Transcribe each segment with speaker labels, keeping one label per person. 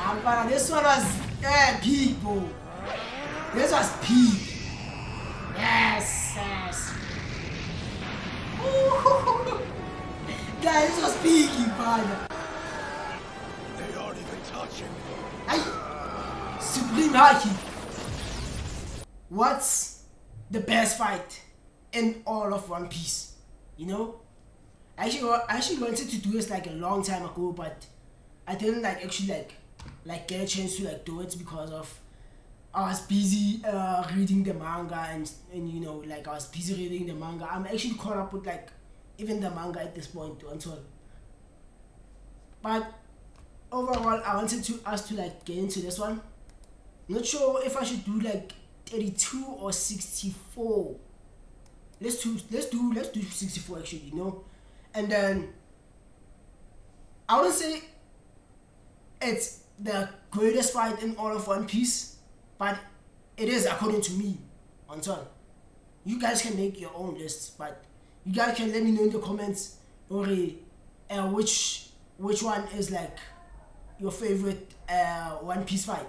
Speaker 1: But this one was peak, bro. This was peak. Yes, yes. Ooh. Guys, this was peak, man.
Speaker 2: They aren't even touching me.
Speaker 1: Aye. Supreme High Kick. What's the best fight in all of One Piece? You know? I actually wanted to do this like a long time ago, but I didn't actually get a chance to do it because of I was busy reading the manga and you know I was busy reading the manga. I'm actually caught up with even the manga at this point until. But overall, I wanted us to get into this one. Not sure if I should do 32 or 64. Let's do 64 actually, you know. And then I wouldn't say it's the greatest fight in all of One Piece, but it is according to me. Until you guys can make your own lists, but you guys can let me know in the comments or which one is your favorite One Piece fight.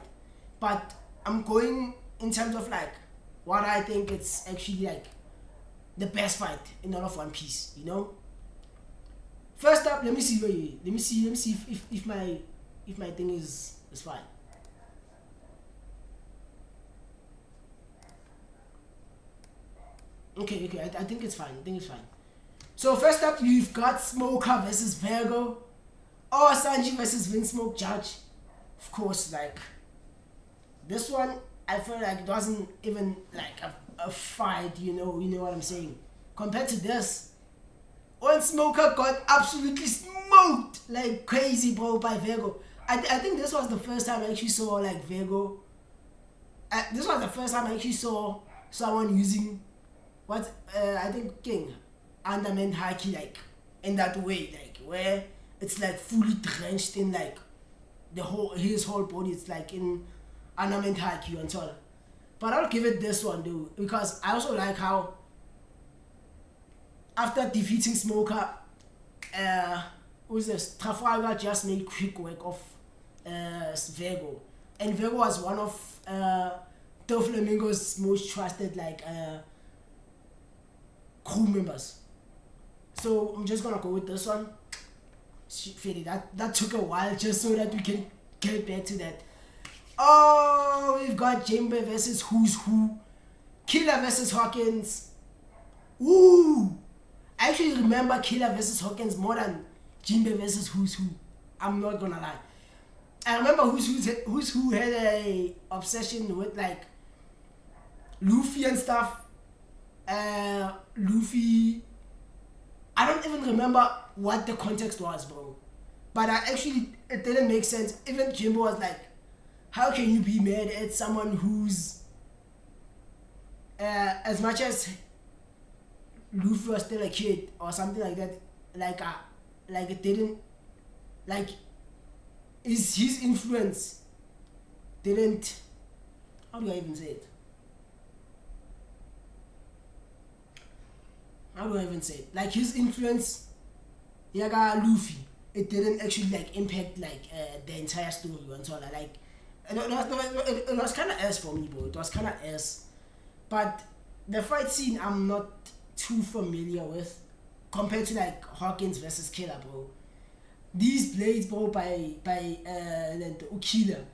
Speaker 1: But I'm going in terms of what I think it's actually the best fight in all of One Piece, you know. First up, let me see if my thing is fine. Okay, I think it's fine. So first up, you've got Smoker versus Virgo, or Sanji versus Vince Smoke Judge. Of course, this one, I feel it wasn't even a fight. You know what I'm saying. Compared to this, when Smoker got absolutely smoked like crazy, bro, by Virgo. I think this was the first time I actually saw Virgo. This was the first time I actually saw someone using what I think King Underman Haki in that way, where it's fully drenched in his whole body. It's in Underman Haki and all. But I'll give it this one though, because I also like how after defeating Smoker, who's this? Trafalgar just made quick work of Virgo, and Virgo was one of Doflamingo's most trusted crew members. So I'm just gonna go with this one. That took a while just so that we can get back to that. Oh, we've got Jinbe versus Who's Who, Killer versus Hawkins. Ooh, I actually remember Killer versus Hawkins more than Jinbe versus Who's Who. I'm not gonna lie. I remember Who's Who had a obsession with Luffy and stuff. Luffy, I don't even remember what the context was, bro. But it didn't make sense. Even Jimbo was how can you be mad at someone who's as much as Luffy was still a kid or something like that, it didn't his influence didn't, how do I even say it? His influence, Yaga Luffy, it didn't actually impact the entire story and so on. It was kind of ass for me, bro. It was kind of ass. But the fight scene I'm not too familiar with compared to Hawkins versus Killer, bro. These blades, bro, by Ukila,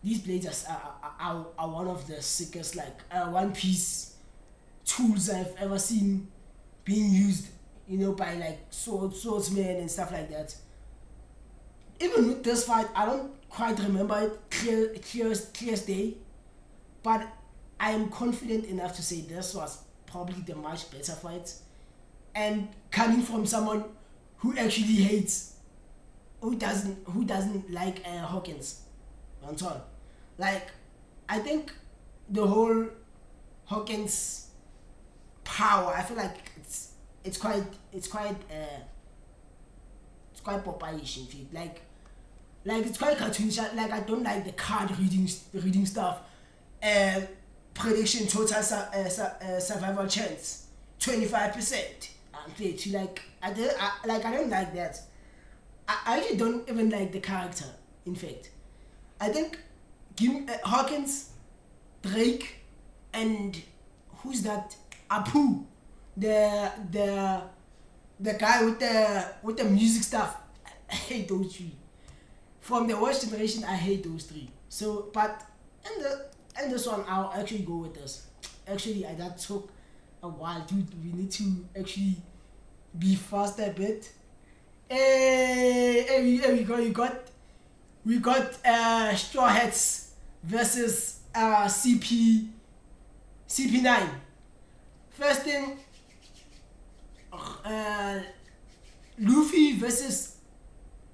Speaker 1: these blades are one of the sickest One Piece tools I've ever seen being used, you know, by swordsmen and stuff like that. Even with this fight, I don't quite remember it clear as day, but I am confident enough to say this was probably the much better fight, and coming from someone who actually hates, who doesn't like Hawkins at all. I think the whole Hawkins power, I feel it's quite Popeye-ish in fact. It's quite cartoonish. I don't like the card reading stuff. Prediction total survival chance 25%. I don't like that. I actually don't even like the character, in fact. I think Hawkins, Drake, and who's that? Apu, the guy with the music stuff. I hate those three. From the worst generation, I hate those three. So, but in this one, I'll actually go with this. Actually, that took a while, dude. We need to actually be faster a bit. We got Straw Hats versus CP9. First thing, Luffy versus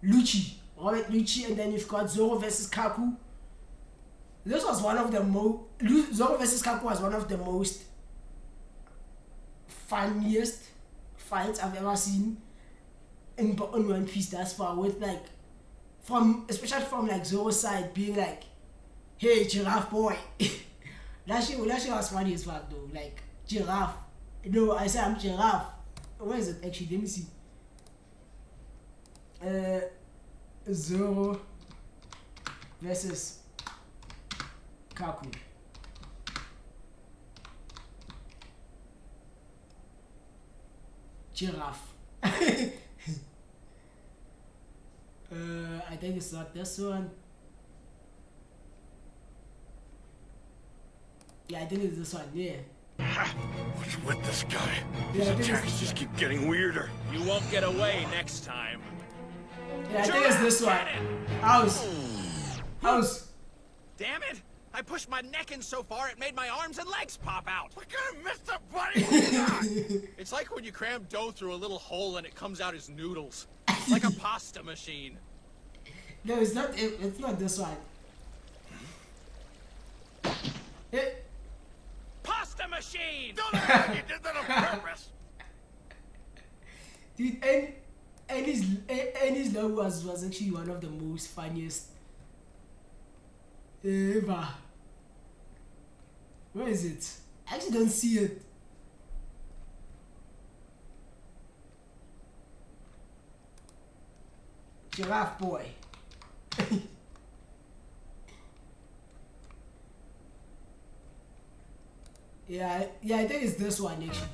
Speaker 1: Lucci, Robert Lucci, and then you've got Zoro versus Kaku. This was one of the Zoro versus Kaku was one of the most funniest fights I've ever seen in One Piece thus far, with like especially from like Zoro's side being like, "Hey, giraffe boy." that shit was funny as fuck though. Like, giraffe. No, I said I'm giraffe. Where is it actually? Let me see. Zoro versus Kaku. Giraffe. I think it's not this one. Yeah, I think it's this one. Yeah.
Speaker 2: What's with this guy?
Speaker 1: Yeah,
Speaker 2: His
Speaker 1: I think
Speaker 2: attacks
Speaker 1: it's-
Speaker 2: just keep getting weirder.
Speaker 3: You won't get away next time.
Speaker 1: Yeah, I think it's this one. House.
Speaker 3: Damn it! I pushed my neck in so far it made my arms and legs pop out.
Speaker 2: What kind of messed up body?
Speaker 3: It's like when you cram dough through a little hole and it comes out as noodles. It's like a pasta machine.
Speaker 1: No, it's not. It's not this one.
Speaker 3: Pasta machine!
Speaker 2: Don't act like you did that on purpose.
Speaker 1: Dude, and his love was actually one of the most funniest ever. Where is it? I actually don't see it. Giraffe boy. Yeah, I think it's this one actually.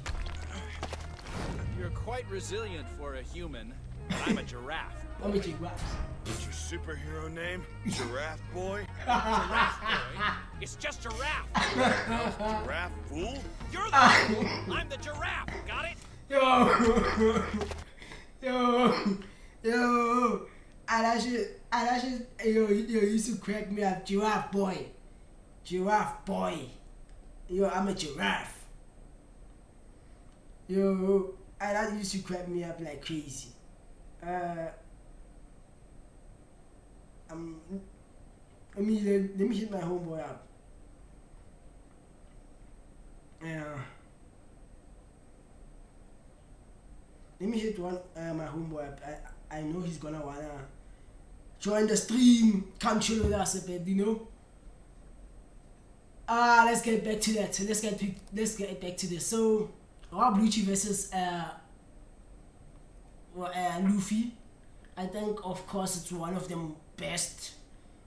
Speaker 3: You're quite resilient for a human, but I'm a giraffe.
Speaker 1: Let me check giraffes.
Speaker 2: What's your superhero name? Giraffe Boy?
Speaker 3: Giraffe boy. It's just giraffe.
Speaker 2: Giraffe Fool?
Speaker 3: You're the fool. I'm the giraffe. Got it?
Speaker 1: Yo, and I should, you used to crack me up, giraffe boy. Yo, I'm a giraffe. Yo, and that used to crack me up like crazy. Let me hit my homeboy up. Yeah. Let me hit my homeboy up. I know he's gonna wanna join the stream, come chill with us a bit, you know. Let's get back to that. Let's get back to this. So, Rob Lucci versus Luffy. I think, of course, it's one of the best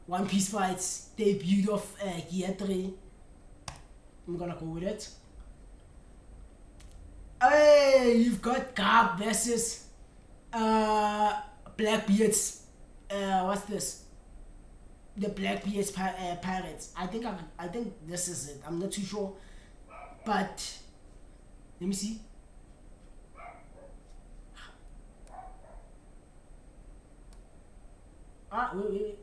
Speaker 1: One Piece fights debuted of Gear 3. I'm gonna go with it. Hey, you've got Garp versus Blackbeard's. What's this? The Blackbeard's pirates. I think this is it. I'm not too sure, but let me see. Wait.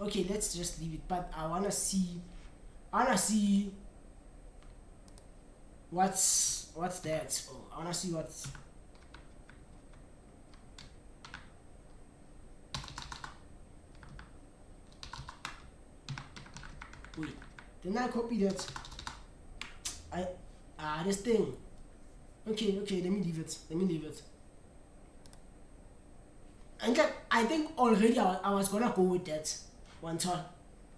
Speaker 1: Okay, let's just leave it. But I wanna see what's that. Oh, I wanna see what's. Wait, didn't I copy that? This thing. Okay, let me leave it. And I think already I was gonna go with that one time.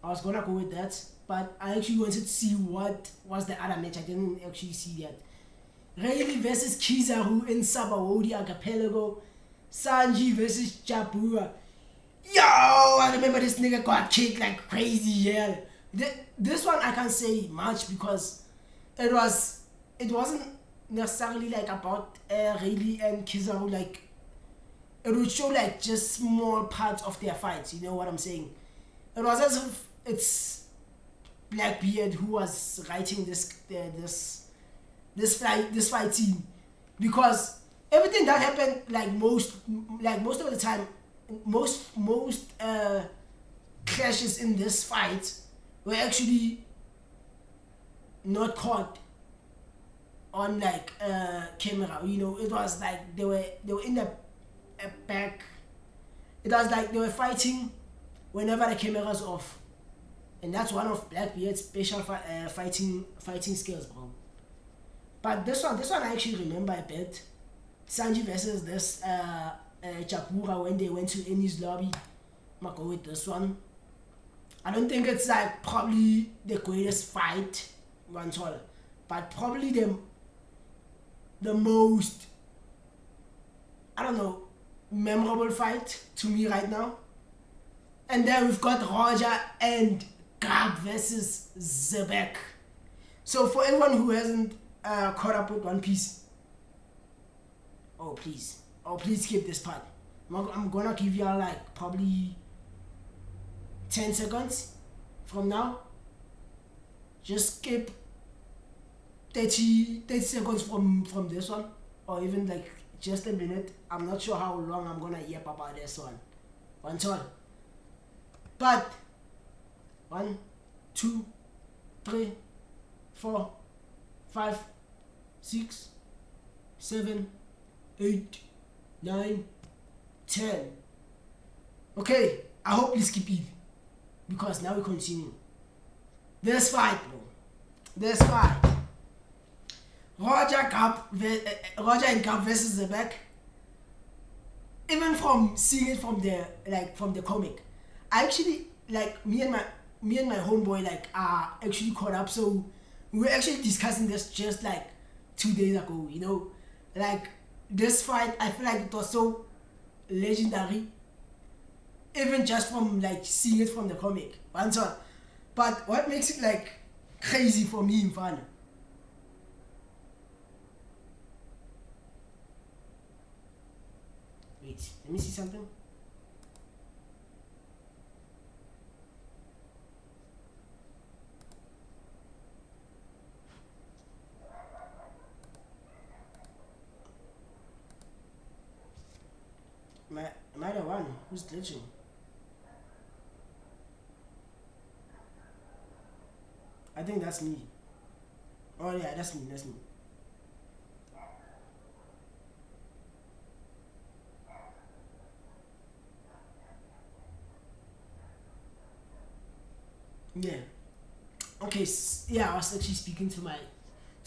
Speaker 1: I was gonna go with that, but I actually wanted to see what was the other match. I didn't actually see that. Rayleigh versus Kizaru in Sabaody Archipelago. Sanji versus Jabura. Yo, I remember this this nigga got kicked like crazy. Yeah, this one I can't say much because it wasn't necessarily like about Rayleigh and Kizaru. Like it would show like just small parts of their fights. You know what I'm saying? It was as if it's Blackbeard who was writing this fight scene, because everything that happened, like most of the time, most clashes in this fight were actually not caught on like camera. You know, it was like they were in the back. It was like they were fighting whenever the camera's off, and that's one of Blackbeard's special fighting skills, bro. But this one I actually remember a bit. Sanji versus this Chakura when they went to Eni's lobby. I'ma go with this one. I don't think it's like probably the greatest fight once all, but probably the most, I don't know, memorable fight to me right now. And then we've got Roger and Garp versus Zebek. So for anyone who hasn't caught up with One Piece, oh please skip this part. I'm gonna give y'all like probably 10 seconds from now. Just skip 30 seconds from this one, or even like just a minute. I'm not sure how long I'm gonna yap about this one. Once all. But 1, 2, 3, 4, 5, 6, 7, 8, 9, 10. Okay, I hope you skip it, because now we continue. This fight, bro. This fight. Roger and Garp versus Zebek. Even from seeing it from the comic, I actually like me and my homeboy like are actually caught up. So we were actually discussing this just like 2 days ago. You know, like this fight, I feel like it was so legendary, even just from like seeing it from the comic. But what makes it like crazy for me in fun? Wait, let me see something. Am I the one who's glitching? I think that's me. Oh yeah, that's me. Yeah. Okay. Yeah, I was actually speaking to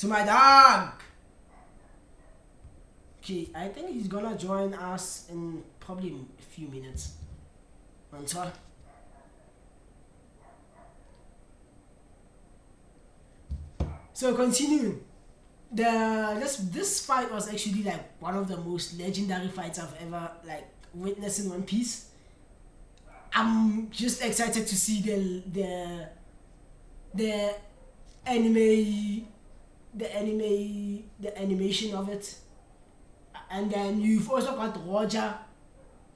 Speaker 1: my dog. Okay, I think he's gonna join us in probably a few minutes. Answer. So continuing, this fight was actually like one of the most legendary fights I've ever like witnessed in One Piece. I'm just excited to see the animation of it. And then you've also got Roger,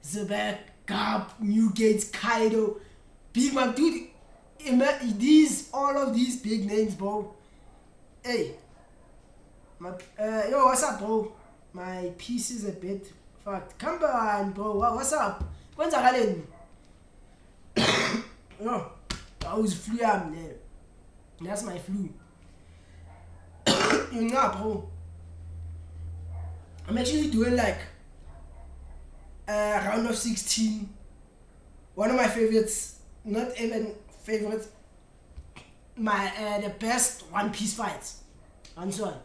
Speaker 1: Zebek, Garp, Newgate, Kaido, Big Mom, dude. All of these big names, bro. Hey, yo, what's up, bro? My piece is a bit fucked. Come on, bro. What's up? When's I calling? Yo, I was flu. That's my flu. You know, bro. I'm actually doing like round of 16. One of my favorites, not even favorite, the best One Piece fights. And so on.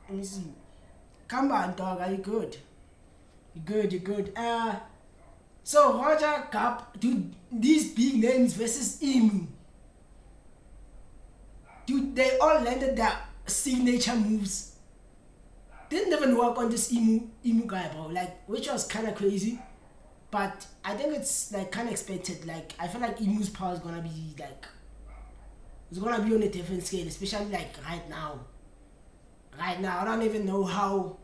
Speaker 1: Let me see. Come on, dog. Are you good? You're good. So Roger, Garp, dude, these big names versus Emu. Dude, they all landed their signature moves. Didn't even work on this emu guy, bro. Like, which was kind of crazy. But I think it's like kind of expected. Like I feel like Emu's power is gonna be like it's gonna be on a different scale, especially like right now. Right now, I don't even know how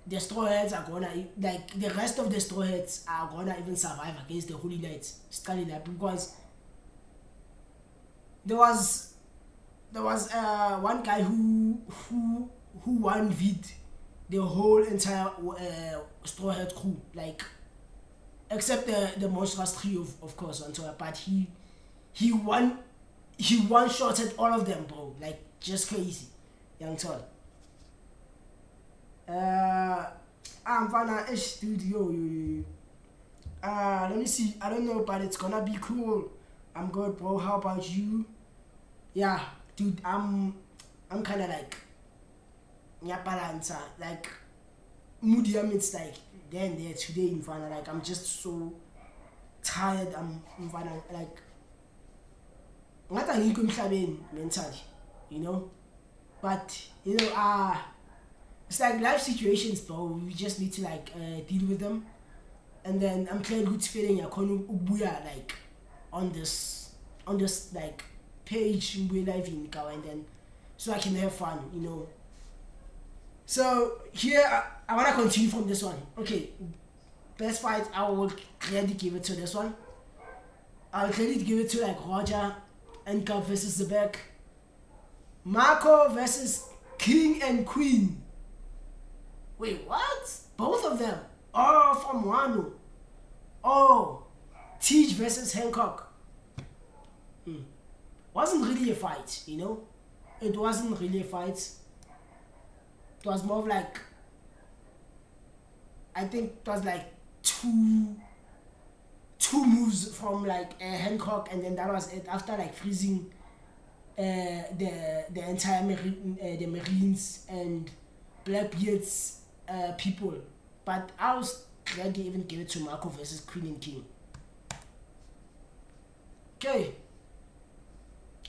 Speaker 1: the Straw Hats are gonna like the rest of the Straw Hats are gonna even survive against the Holy Knights. Scully that because there was one guy who won vid the whole entire Straw Hat crew, like except the monstrous trio of course on top, but he one shotted all of them, bro, like just crazy. Young tall. I'm fine ish dude, yo. Let me see. I don't know, but it's gonna be cool. I'm good, bro. How about you? Yeah, dude, I'm kinda like balancer, like moodium. It's like then there today in front, like I'm just so tired. I'm in front like what I need mentally, you know. But you know, it's like life situations, bro. We just need to like deal with them, and then I'm playing good feeling. I can't like on this like page we live in Kawa, and then so I can have fun, you know. So here I wanna continue from this one. Okay, best fight I will gladly give it to this one. I'll gladly give it to like Roger and Cup versus Zebek. Marco versus King and Queen. Wait, what? Both of them? Oh, from Wano. Oh, Teach versus Hancock. Wasn't really a fight, you know? It wasn't really a fight. It was more of like, I think it was like two moves from like Hancock, and then that was it. After like freezing the entire the Marines and Blackbeard's people. But I was glad they even gave it to Marco versus Queen and King. Okay.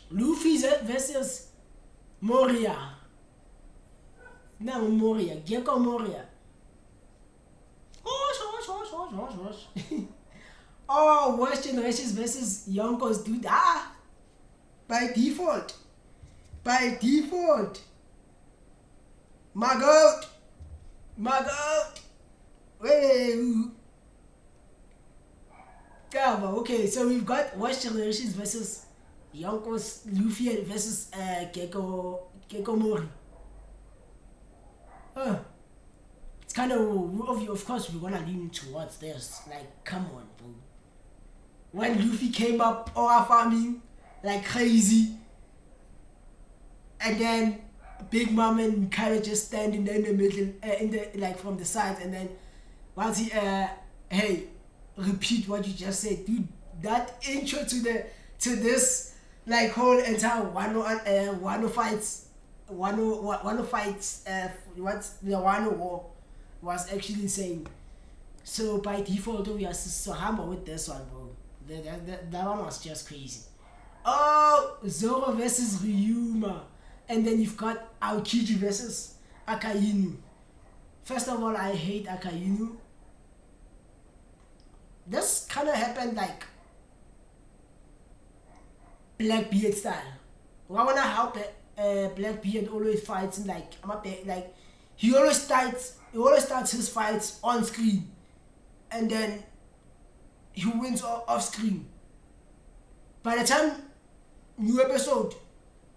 Speaker 1: Luffy versus Moria. No, Moria. Gecko Moria. Oh, Worst Generations versus Yonkos, dude. By default. My goat. Wait. Okay, so we've got Worst Generations versus Yonkos, Luffy versus Gecko Mori. It's kind of course we're gonna lean towards this. Like, come on, bro. When Luffy came up our farming like crazy, and then Big Mom and Kyle just standing there in the middle, in the like from the side, and then once he hey, repeat what you just said, dude. That intro to this like whole entire Wano fights, what's the Wano war was actually insane. So by default we are so humble with this one, bro. That one was just crazy. Oh, Zoro versus Ryuma. And then you've got Aokiji versus Akainu. First of all, I hate Akainu. This kind of happened like Blackbeard style. I wanna help Blackbeard always fights in like he always starts his fights on screen, and then he wins off screen. By the time new episode,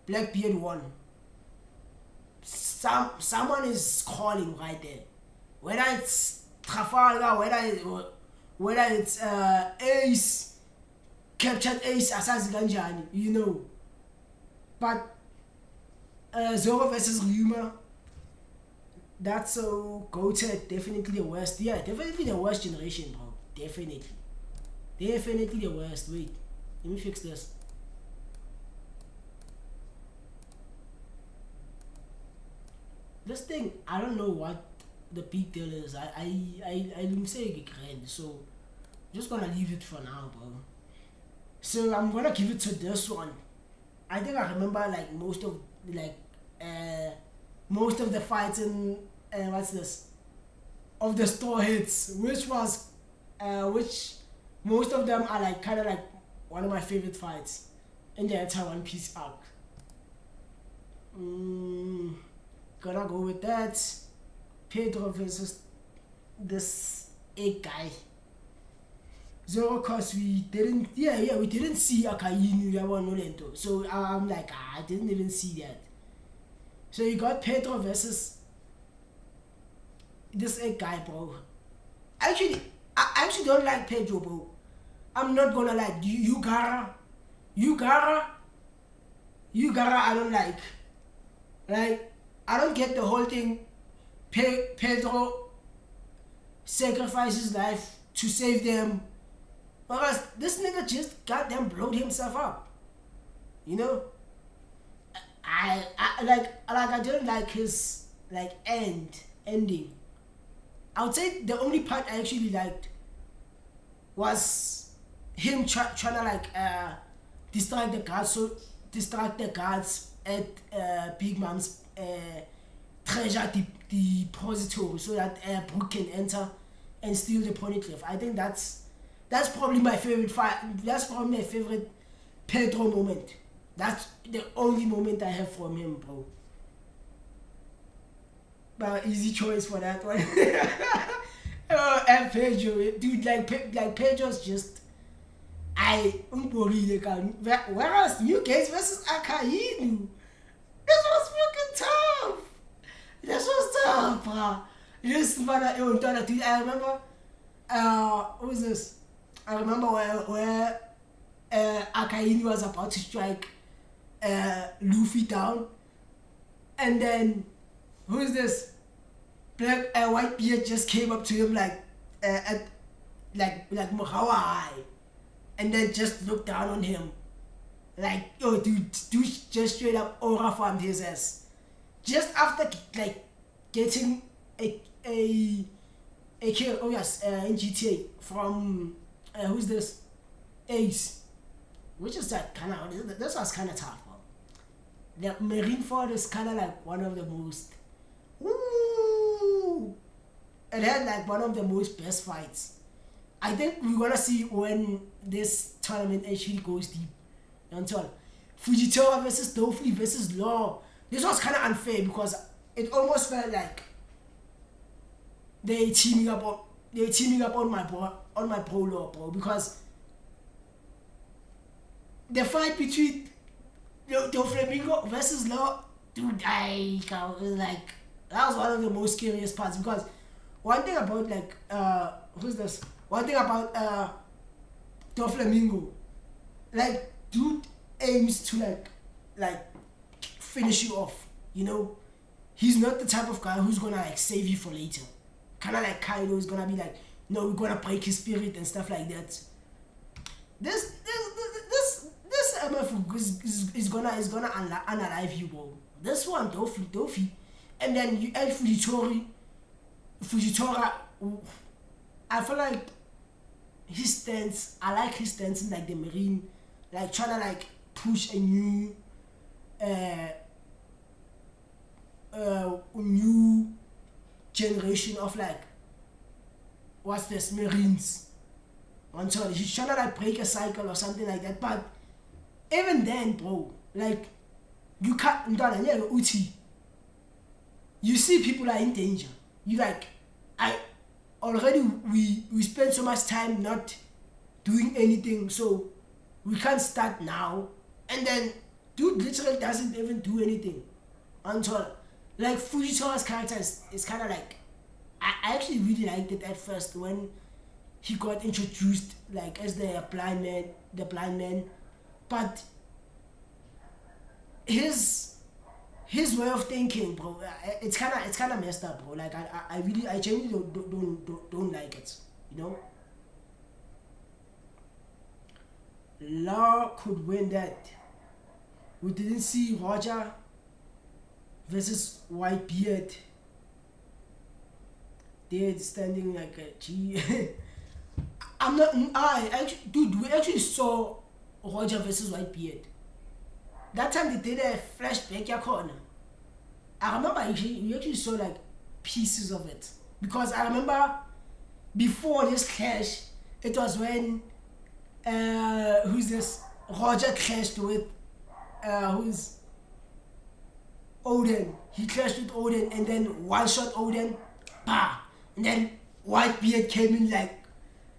Speaker 1: Blackbeard won. Someone is calling right there. Whether it's Trafalgar, whether it's Ace, captured Ace, Asazi Ganjani, you know. But Zoro versus Ryuma, that's so goated. Definitely the worst. Yeah, definitely the worst generation, bro. Definitely the worst. Wait, let me fix this. This thing, I don't know what the big deal is. I didn't say it grand, so I'm just gonna leave it for now, bro. So I'm gonna give it to this one. I think I remember like most of the fights in what's this of the Straw Hats, which was which most of them are like kind of like one of my favorite fights in the entire One Piece arc. Gonna go with that. Pedro versus this egg guy. So, cause we didn't see Akainu Nolento. So I'm like, I didn't even see that. So you got Pedro versus this egg guy, bro. Actually, I actually don't like Pedro, bro. I'm not gonna lie. Yugara, I don't like. Like, I don't get the whole thing. Pedro sacrificed his life to save them. Whereas this nigga just goddamn blowed himself up. You know? I didn't like his like ending. I would say the only part I actually liked was him trying to like distract the guards at Big Mom's treasure depository so that Brook can enter and steal the Poneglyph. I think that's probably my favorite fight. That's probably my favorite Pedro moment. That's the only moment I have from him, bro. But easy choice for that one. Oh, and Pedro, dude, like Pedro's just whereas New Gates versus Akainu. This was fucking tough. This was tough, bro. This man, dude, I remember who was this? I remember where Akainu was about to strike Luffy down, and then who is this? Black Whitebeard just came up to him like Mohawai, and then just looked down on him, like, yo, dude just straight up aura farmed his ass, just after like getting a kill. Oh yes, in GTA from who's this? Ace, which is that kind of, this was kind of tough, bro. The Marineford is kind of like one of the most, it had like one of the most best fights. I think we're gonna see when this tournament actually goes deep. Until Fujitora versus Dofley versus Law. This was kind of unfair because it almost felt like they teaming up on my bro Law, bro, because the fight between Doflamingo versus Law, dude, like, that was one of the most scariest parts, because one thing about like who's this? One thing about Doflamingo, like, dude aims to like finish you off, you know? He's not the type of guy who's gonna like save you for later. Kinda like Kaido is gonna be like, no, we're gonna break his spirit and stuff like that. This MF is gonna unalive you, bro. This one, Dofi. And then you add Fujitora, I feel like his stance, I like his stance in like the Marine, like trying to like push a new new generation of like, what's this, Marines. Until he's trying to like break a cycle or something like that. But even then, bro, like, you can't, you see people are in danger. You like, we spend so much time not doing anything, so we can't start now. And then dude literally doesn't even do anything until, like, Fujitora's character is kind of like, I actually really liked it at first when he got introduced like as the blind man, but his way of thinking, bro, it's kind of messed up, bro. Like, I genuinely don't like it, you know. Law could win that. We didn't see Roger versus Whitebeard. They're standing like a G. We actually saw Roger versus Whitebeard. That time they did a flashback corner. I remember we actually saw like pieces of it. Because I remember before this clash, It was when who's this? Roger clashed with who's Odin. He clashed with Odin and then one shot Odin, bah! And then Whitebeard came in like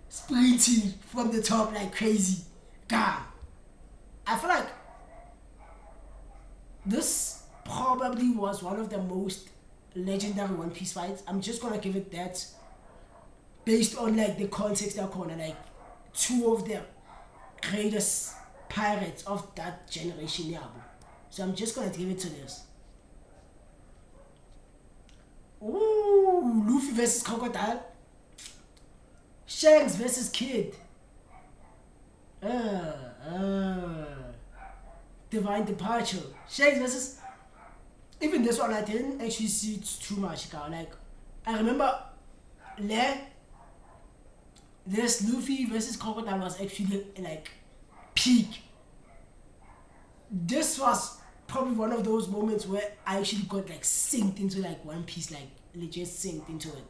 Speaker 1: sprinting from the top like crazy. God. I feel like this probably was one of the most legendary One Piece fights. I'm just gonna give it that based on like the context they're calling, like two of the greatest pirates of that generation. Yeah, so I'm just gonna give it to this. Ooh, Luffy versus Crocodile. Shanks versus Kid. Divine Departure. Shanks versus. Even this one, I didn't actually see it too much. Like, I remember this Luffy versus Crocodile was actually like peak. This was probably one of those moments where I actually got like synced into like One Piece, like legit synced into it.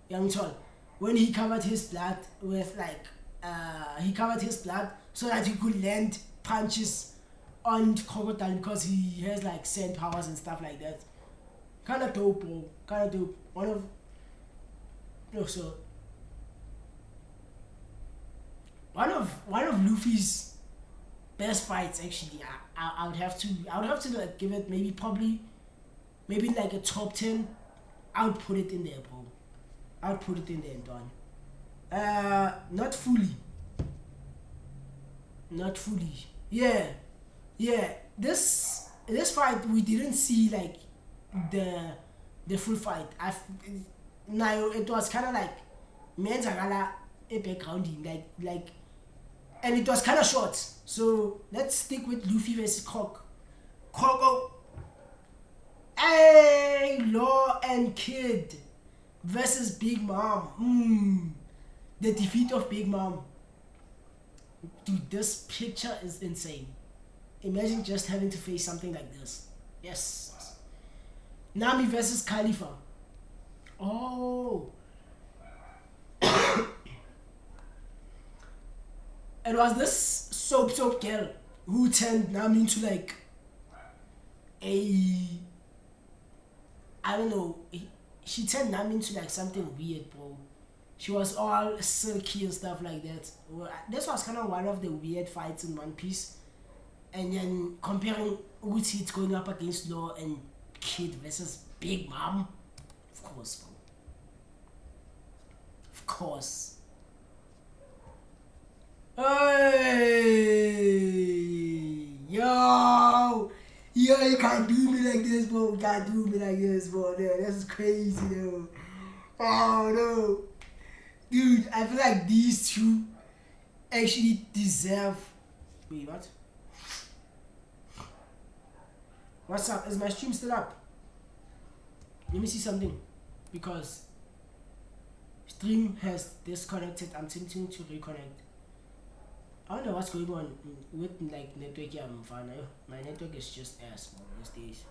Speaker 1: Young Tall, when he covered his blood with like he covered his blood so that he could land punches on Crocodile because he has like sand powers and stuff like that. Kind of dope, bro. Kind of dope. One of Luffy's best fights actually. I would have to like give it maybe like a top 10. I would put it in there, bro. I would put it in there and done. Not fully. Yeah. This fight we didn't see like the full fight. Now it was kind of like Menzagala a backgrounding like, and it was kind of short. So let's stick with Luffy versus Croco. Hey, Law and Kid versus Big Mom. The defeat of Big Mom. Dude, this picture is insane. Imagine just having to face something like this. Yes. Nami versus Khalifa. Oh. It was this soap girl who turned Nami into like I don't know. She turned Nami into like something weird, bro. She was all silky and stuff like that. This was kind of one of the weird fights in One Piece. And then comparing Uchi going up against Law and Kid versus Big Mom. Of course, bro. Of course. Hey! Yo! Yo, you can't do me like this, bro. You can't do me like this, bro. No, this is crazy, though. Oh, no. Dude, I feel like these two actually deserve... Wait, what? What's up? Is my stream still up? Let me see something. Because stream has disconnected. I'm attempting to reconnect. I don't know what's going on with like network. Yeah, I'm fine. My network is just ass, bro, these days.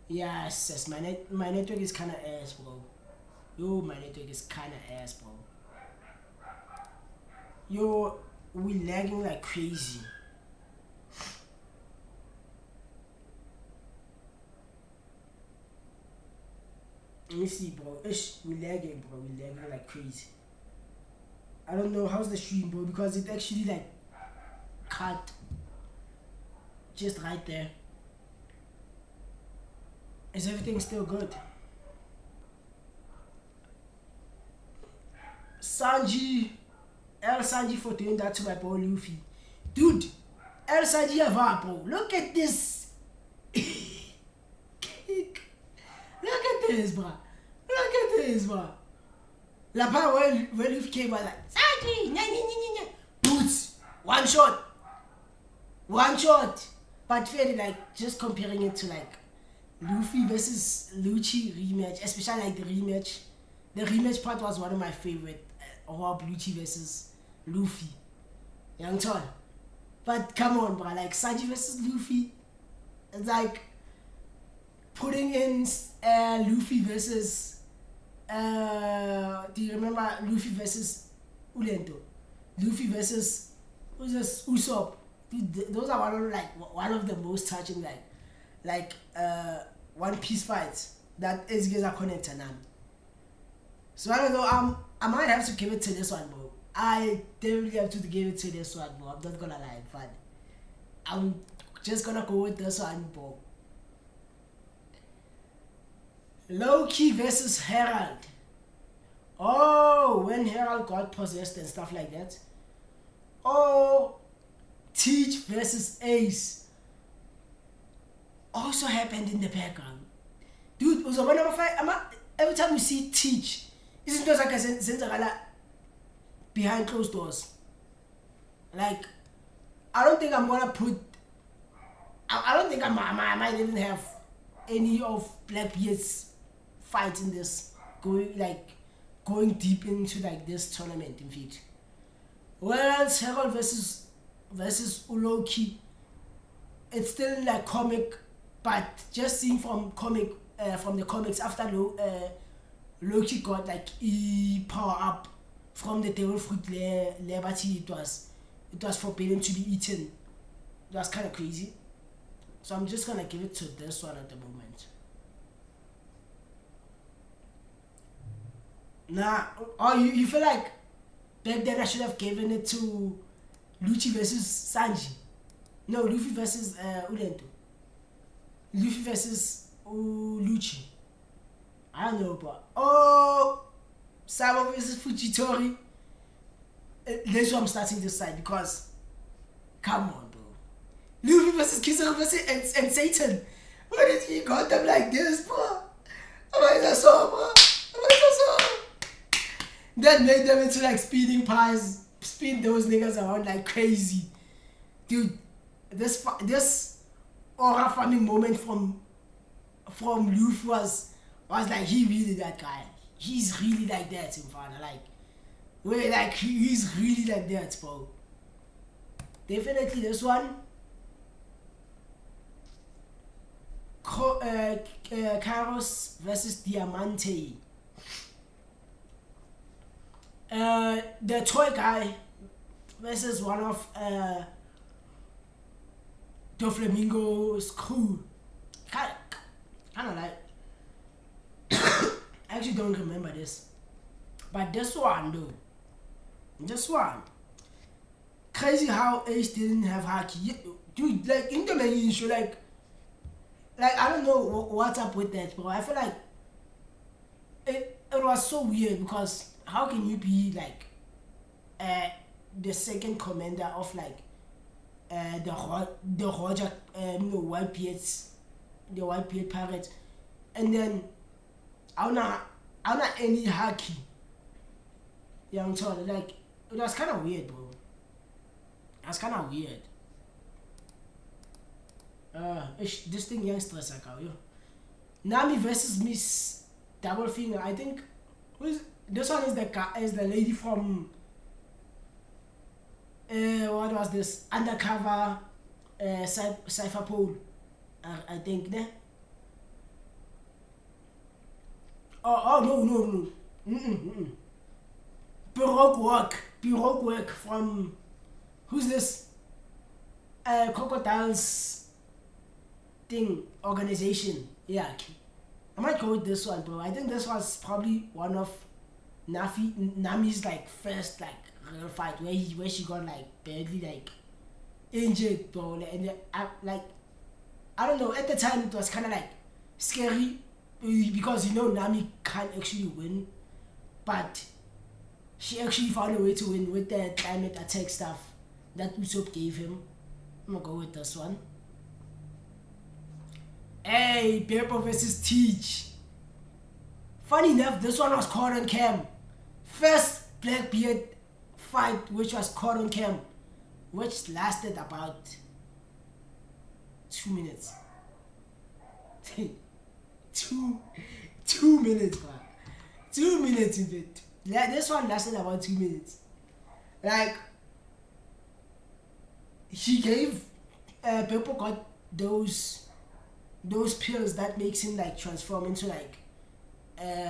Speaker 1: Yes, my network is kinda ass, bro. Yo, my network is kinda ass, bro. Yo, we lagging like crazy. Let me see, bro. We lagging, bro. We lagging like crazy. I don't know how's the stream, bro, because it actually like cut just right there. Is everything still good? El Sanji for doing that to my boy Luffy. Dude, El Sanji Ava, bro. Look at this. Look at this, bro. Look at this, bro. La part where Luffy came was like, Sanji, boots, one shot. But fairly like just comparing it to like Luffy versus Lucci rematch, especially like the rematch. The rematch part was one of my favorite. Rob Lucci versus Luffy. Young Tall. But come on, bro, like Sanji versus Luffy. It's like putting in Luffy versus the remember Luffy versus Ulento, Luffy versus who's this Usopp. Dude, those are one of the most touching One Piece fights that is guys are connected now. So I don't know. I might have to give it to this one, bro. I definitely have to give it to this one, bro. I'm not gonna lie, but I'm just gonna go with this one, bro. Loki versus Herald. Oh, when Herald got possessed and stuff like that. Oh, Teach versus Ace. Also happened in the background. Dude, every time you see Teach, isn't it like a behind closed doors? Like, I don't think I'm gonna put. I don't think I might even have any of Blackbeard's fights in this going deep into this tournament. In fact, whereas Herald versus Uloki, it's still like comic, but just seeing from the comics after Loki got power up from the devil fruit liberty, it was forbidden to be eaten. It was kind of crazy. So I'm just gonna give it to this one at the moment. You feel like back then I should have given it to Lucci versus Sanji. No, Luffy versus Ulento. Luffy versus Lucci. I don't know, but Sabo versus Fujitori. That's why I'm starting this side, because come on, bro. Luffy versus Kizaru versus and Satan. Why did he got them like this, bro? That made them into lumping pies, spin those niggas around like crazy. Dude, this aura farming moment from Luffy was like, he really that guy. He's really like that, in front. He's really like that, bro. Definitely this one. Kairos versus Diamante. The toy guy versus one of Doflamingo's crew. Kind of like. I actually don't remember this, but this one though. This one. Crazy how Ace didn't have Haki. Dude, in the main show, like I don't know what's up with that, but I feel like it was so weird, because how can you be the second commander of the Roger Whitebeards, the Whitebeard pirates, and then I don't know any Haki. Yeah, I'm told it was kind of weird, bro. That's kind of weird. This thing young stress yo. Nami versus Miss Double Finger. I think this one is the lady from what was this? Undercover Cypher Pole. I think ne? Oh no. Pirogue work from who's this? Crocodiles thing organization. Yeah, I might go with this one, bro. I think this was probably one of Nami's first real fight where she got badly injured, bro. And I don't know, at the time it was kind of scary, because Nami can't actually win, but she actually found a way to win with the climate attack stuff that Usopp gave him. I'm gonna go with this one. Hey, Beppo versus Teach. Funny enough, this one was caught on cam. First Blackbeard fight which was caught on cam, which lasted about 2 minutes. 2 minutes, man. 2 minutes in it. This one lasted about 2 minutes. He gave Beppo got those pills that makes him transform into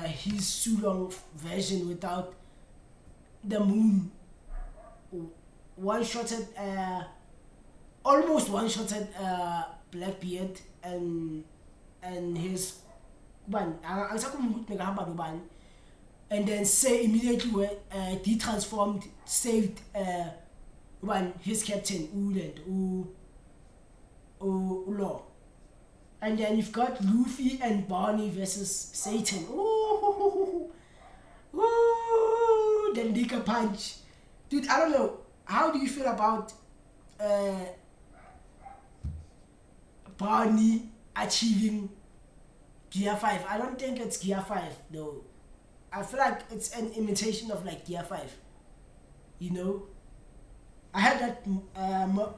Speaker 1: his Sulong version without the Moon one-shotted, almost one-shotted Blackbeard and his and then say immediately when de-transformed, saved his captain Uland Law. And then you've got Luffy and Barney versus Satan. Ooh, the liquor punch. Dude, I don't know. How do you feel about Barney achieving Gear 5? I don't think it's Gear 5 though. I feel like it's an imitation of like Gear 5. You know? I heard that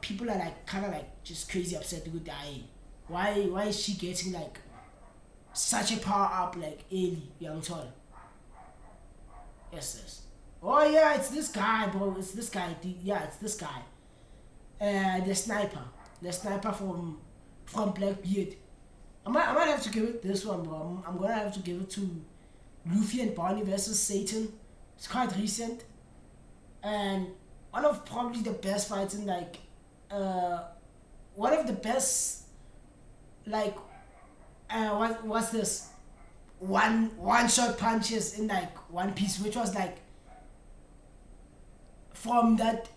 Speaker 1: people are like kind of like just crazy upset with the IE. Why is she getting like such a power up like early, young tall? Yes. Oh yeah, it's this guy, bro. It's this guy. Yeah, it's this guy. The sniper from Blackbeard. I might have to give it this one, bro. I'm gonna have to give it to Luffy and Barney versus Satan. It's quite recent, and one of probably the best fights in like one of the best like what's this one shot punches in like One Piece, which was like from that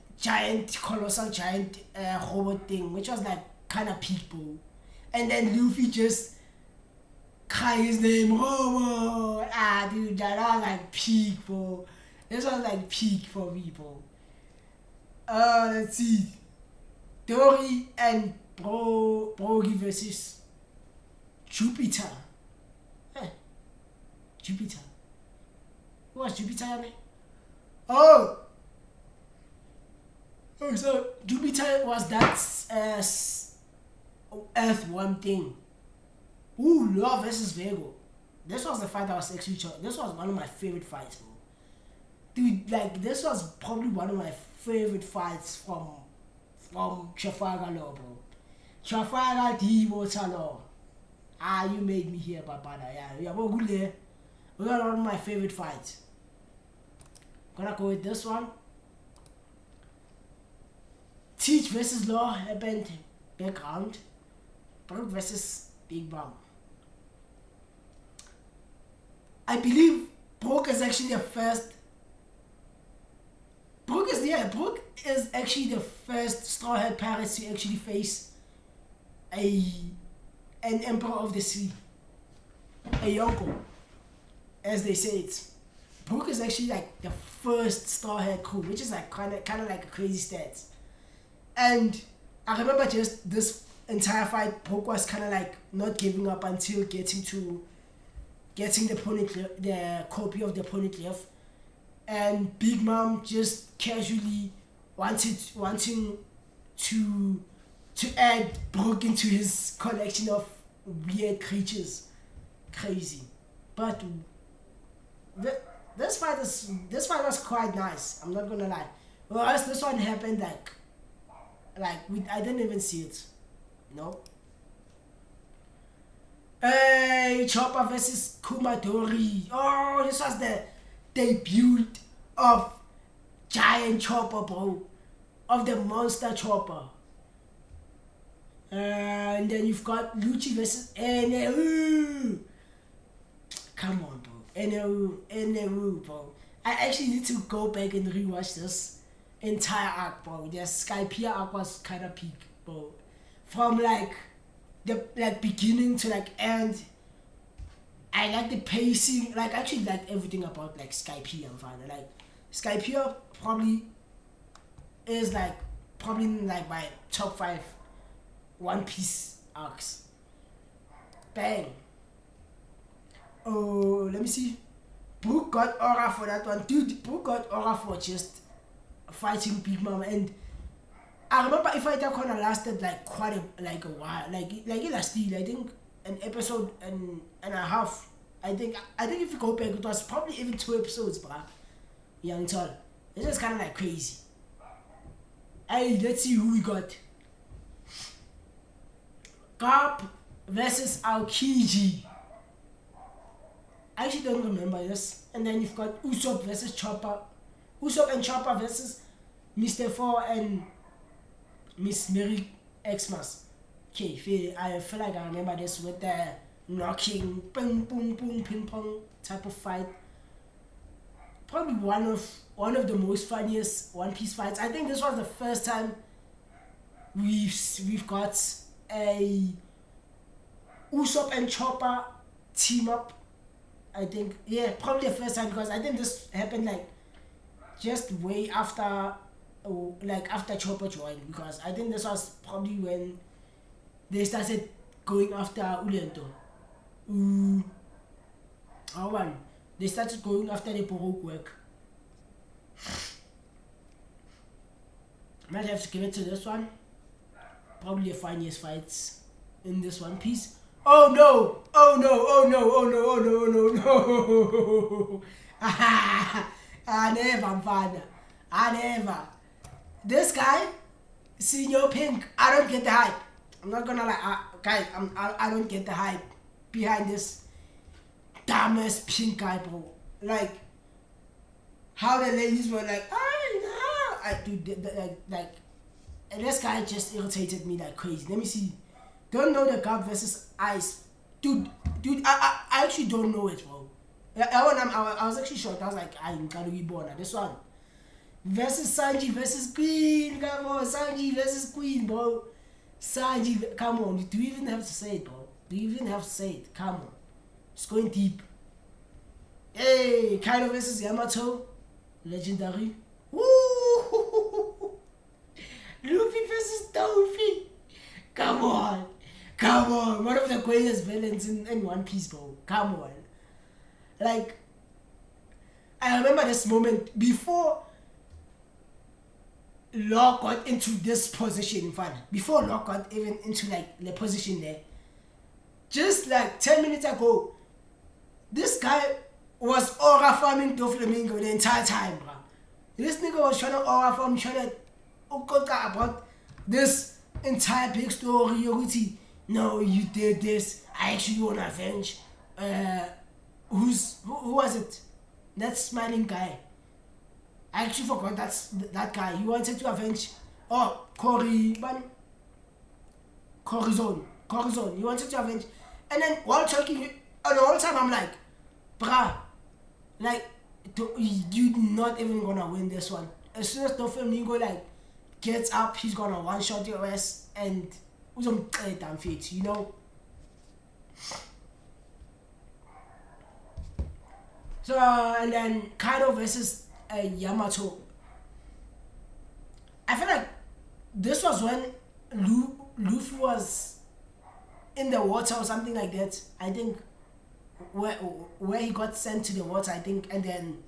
Speaker 1: colossal giant robot thing, which was like kind of peak, bro. And then Luffy just cry his name, Robo. Dude, that was like peak, bro. This was like peak for me, bro. Let's see. Dory and Brogy versus Jupiter. Jupiter. Who was Jupiter? Oh, so Jupiter was that Earthworm thing. Ooh, Law versus Vego. This was the fight that was actually this was one of my favorite fights, bro. Dude, like this was probably one of my favorite fights from Trafalgar Law, bro. Trafalgar D Water Law. You made me hear about that. Yeah, we're good there. We got one of my favorite fights. Gonna go with this one. Teach versus Law happened background. Brook versus Big Bang. I believe Brook is actually the first. Brook is actually the first Straw Hat Pirates to actually face an Emperor of the Sea, a Yonko, as they say it. Brook is actually like the first Straw Hat crew, which is like kind of like a crazy stat. And I remember just this entire fight, Brook was kind of like not giving up until getting the copy of the Poneglyph, and Big Mom just casually wanting to add Brook into his collection of weird creatures. Crazy, but this fight was quite nice. I'm not gonna lie. Whereas this one happened I didn't even see it. You know. Hey, Chopper versus Kumadori. Oh, this was the debut of Giant Chopper, bro. Of the Monster Chopper. And then you've got Lucci versus Enel. Come on, bro. Enel, bro. I actually need to go back and rewatch this entire arc, bro. The Skypiea arc was kind of peak, bro. From the beginning to end. I like the pacing. I actually like everything about Skypiea. Skypiea probably is my top 5 One Piece arcs. Bang. Oh, let me see. Brook got aura for that one, dude. Brook got aura for just fighting Big Mom, and I remember if I kind of lasted quite a while, it lasted I think an episode and a half. I think if you go back, it was probably even 2 episodes, bruh. Young tall. It's just kind of crazy. Hey, let's see who we got. Garp versus Aokiji. I actually don't remember this. And then you've got Usopp versus Chopper Usopp and Chopper versus Mr. Four and Miss Mary Xmas. Okay, I feel like I remember this with the knocking, boom, boom, boom, ping pong type of fight. Probably one of the most funniest One Piece fights. I think this was the first time we've got a Usopp and Chopper team up. I think, yeah, probably the first time, because I think this happened like just way after, after Chopper joined, because I think this was probably when they started going after Ulento. They started going after the Baroque work. Might have to give it to this one. Probably the funniest fights in this One Piece. Oh no! Oh no! Oh no! Oh no! Oh no! Oh no! No! I never, father. I never. This guy, Senior Pink, I don't get the hype. I'm not gonna lie, guys. I don't get the hype behind this dumbest pink guy, bro. Like how the ladies were like, and this guy just irritated me like crazy. Let me see. Don't know the Garp versus Ice, dude. I actually don't know it, bro. I was actually shocked. I was like, I'm gonna be born at this one. Versus Sanji versus Queen. Come on, Sanji versus Queen, bro. Sanji, come on. Do you even have to say it, bro? Do you even have to say it? Come on. It's going deep. Hey, Kaido versus Yamato. Legendary. Woo! Luffy versus Luffy. Come on. Come on. One of the greatest villains in One Piece, bro. Come on. Like, I remember this moment before Law got into this position in front. Before Law got even into like the position there. Just like 10 minutes ago, this guy was aura farming Doflamingo the entire time, bro. This nigga was trying to aura farm, trying to about this entire big story. No, you did this. I actually want to avenge. Who was it? That smiling guy. I actually forgot that guy. He wanted to avenge. Oh, Corizon. He wanted to avenge. And then while talking, the whole time I'm like, bruh, like, you're not even gonna win this one. As soon as Doflamingo like gets up, he's gonna one shot your ass and some damn feet, you know. So and then Kaido versus Yamato. I feel like this was when Luffy was in the water or something like that. I think where he got sent to the water, I think, and then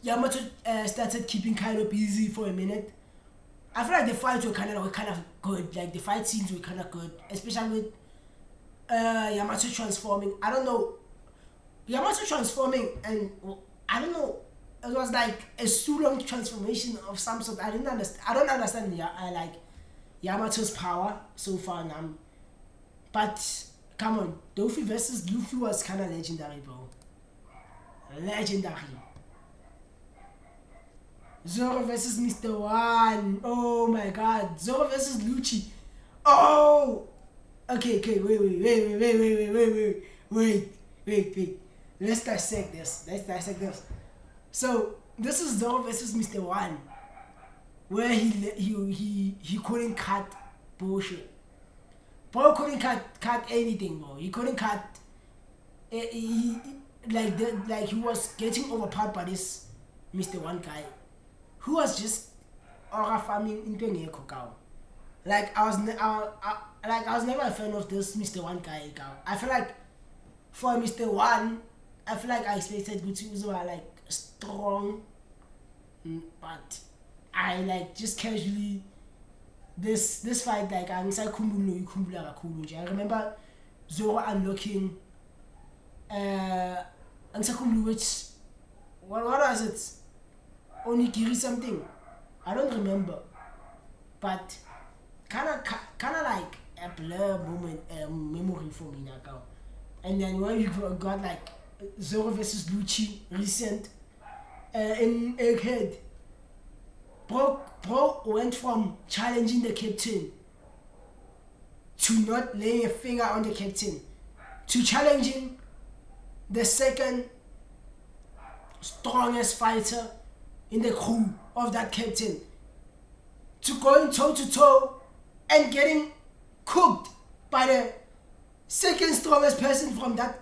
Speaker 1: Yamato started keeping Kaido busy for a minute. I feel like the fights were kind of good. Like the fight scenes were kind of good, especially with Yamato transforming. I don't know, Yamato transforming, and I don't know. It was like a Sulong transformation of some sort. I don't understand like Yamato's power so far now. But come on, Luffy versus Luffy was kind of legendary, bro. Legendary. Zoro versus Mr. One. Oh my God. Zoro versus Lucci. Oh. Okay. Wait. Let's dissect this. So this is Zoro versus Mr. One, where he couldn't cut bullshit. Bro couldn't cut anything, bro. He couldn't cut. He was getting overpowered by this Mr. One guy, who was just aura farming into Nekokao. Like I was never a fan of this Mr. One guy. I feel like for Mr. One, I feel like I expected Gucci Uzo like strong, but I like just casually this fight like I remember Zoro unlocking which what was it? Onigiri something. I don't remember, but kind of like a blur moment memory for me now. And then when you got like Zoro versus Lucci recent, in Egghead. Bro went from challenging the captain to not laying a finger on the captain to challenging the second strongest fighter in the crew of that captain to going toe to toe and getting cooked by the second strongest person from that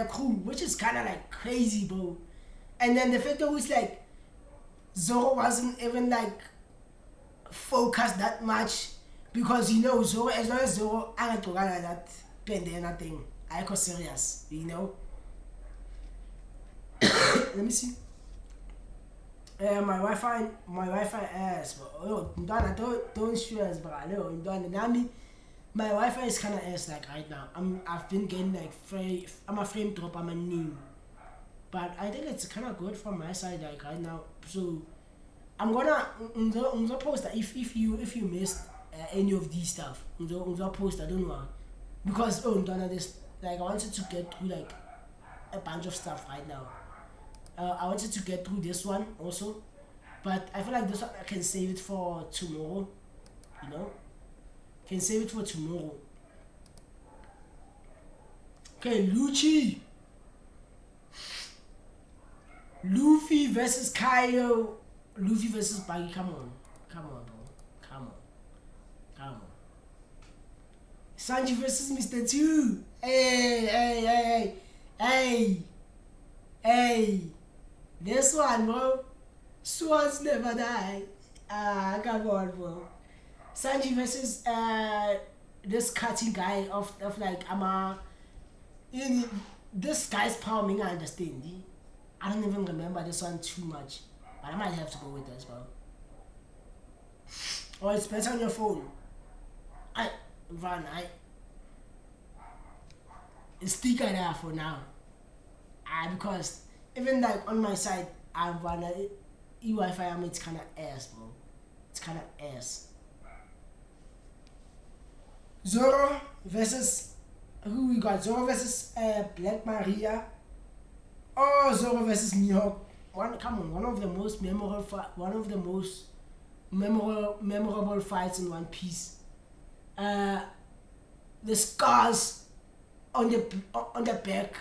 Speaker 1: crew, which is kind of like crazy, bro. And then the fact that was like Zoro wasn't even like focused that much because you know Zoro, as long as Zoro angatokana that bandana thing, I go serious, you know. Let me see. My Wi-Fi ass, but oh, don't stress, bro. My Wi-Fi is kind of ass like right now. I've been getting like I'm a frame drop. I'm a new, but I think it's kind of good from my side like right now. So I'm gonna post that if you missed any of these stuff, I'm gonna post. I don't know because this like I wanted to get through like a bunch of stuff right now. I wanted to get through this one also, but I feel like this one I can save it for tomorrow. You know, can save it for tomorrow. Okay, Luffy versus Kaido. Luffy versus Buggy. Come on, bro. Come on. Sanji versus Mr. 2. Hey. This one, bro. Swans never die. Come on, bro. Sanji versus this cutting guy of like this guy's power. I understand. I don't even remember this one too much, but I might have to go with this, bro. Oh, it's better on your phone. It's sticker there for now. Because even like on my side, I'm running Wi-Fi. It's kind of ass, bro. It's kind of ass. Zoro versus who we got? Zoro versus Black Maria. Oh, Zoro versus Mihawk. One of the most memorable fights in One Piece. The scars on the back.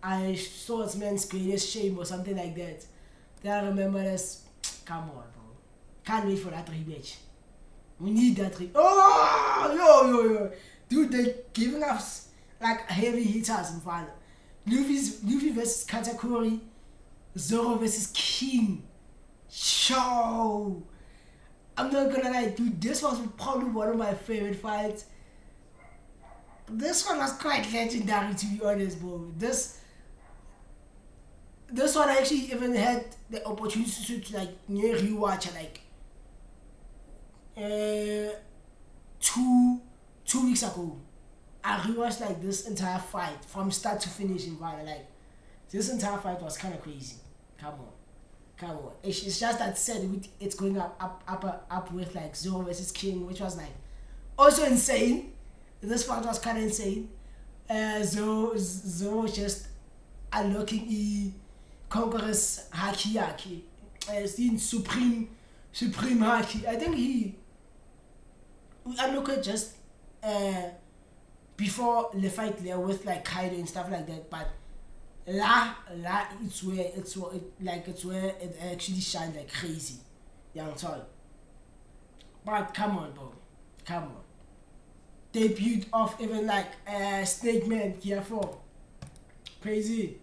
Speaker 1: I saw its man's greatest shame or something like that. Then I remember this. Come on, bro. Can't wait for that rematch. We need that rematch. Oh, yo. Dude, they're giving us like heavy hitters in front. Luffy versus Katakuri. Zoro versus King. Show. I'm not gonna lie, dude. This was probably one of my favorite fights. This one was quite legendary, to be honest, bro. This one I actually even had the opportunity to like rewatch like 2 weeks ago. I rewatched like this entire fight from start to finish in Ghana. Like this entire fight was kind of crazy. Come on. It's just that said it's going up with like Zoro versus King, which was like also insane. This fight was kind of insane. Zoro just unlocking Conqueror's haki. In supreme haki. I think he unlocked it just before the fight there with like Kaido and stuff like that. But it's where it actually shined like crazy. Yeah, I'm sorry. But come on, bro. Come on. Debut of even like Snake Man Gear 4. Crazy.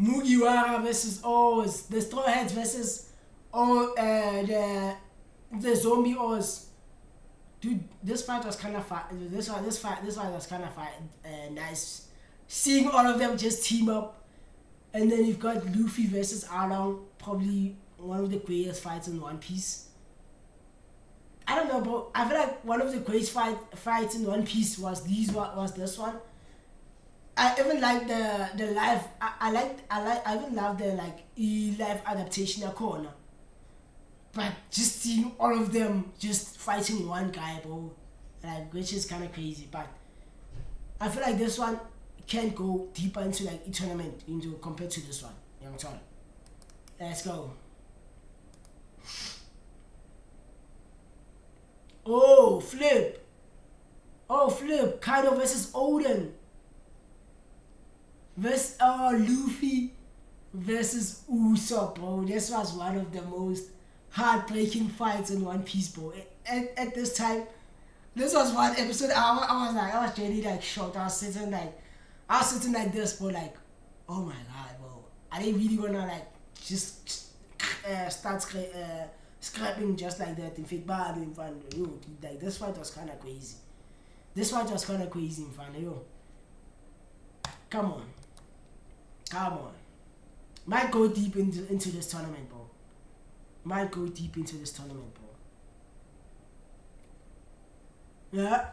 Speaker 1: Mugiwara versus Oz. The Straw Hats versus the Zombie Oz. Dude, this fight was kind of fun. This fight was kind of nice. Seeing all of them just team up. And then you've got Luffy versus Arlong, probably one of the greatest fights in One Piece. I don't know, bro. I feel like one of the greatest fights in One Piece was this one. I even like the live. I even love the like live adaptation of Corner. But just seeing all of them just fighting one guy, bro, like, which is kind of crazy. But I feel like this one can go deeper into like a tournament into compared to this one. Young Tall. Let's go. Oh, flip. Oh, flip. Kaido versus Odin. Versus Luffy versus Usopp, bro. This was one of the most heartbreaking fights in One Piece, bro. At this time, this was one episode. I was really like shocked. I was sitting like this, bro. Like, oh my god, bro. Are they really gonna like just start scrapping just like that in fact bad in front of you? Like, this fight was kind of crazy. In front of you. Come on. Might go deep into this tournament, bro. Yeah.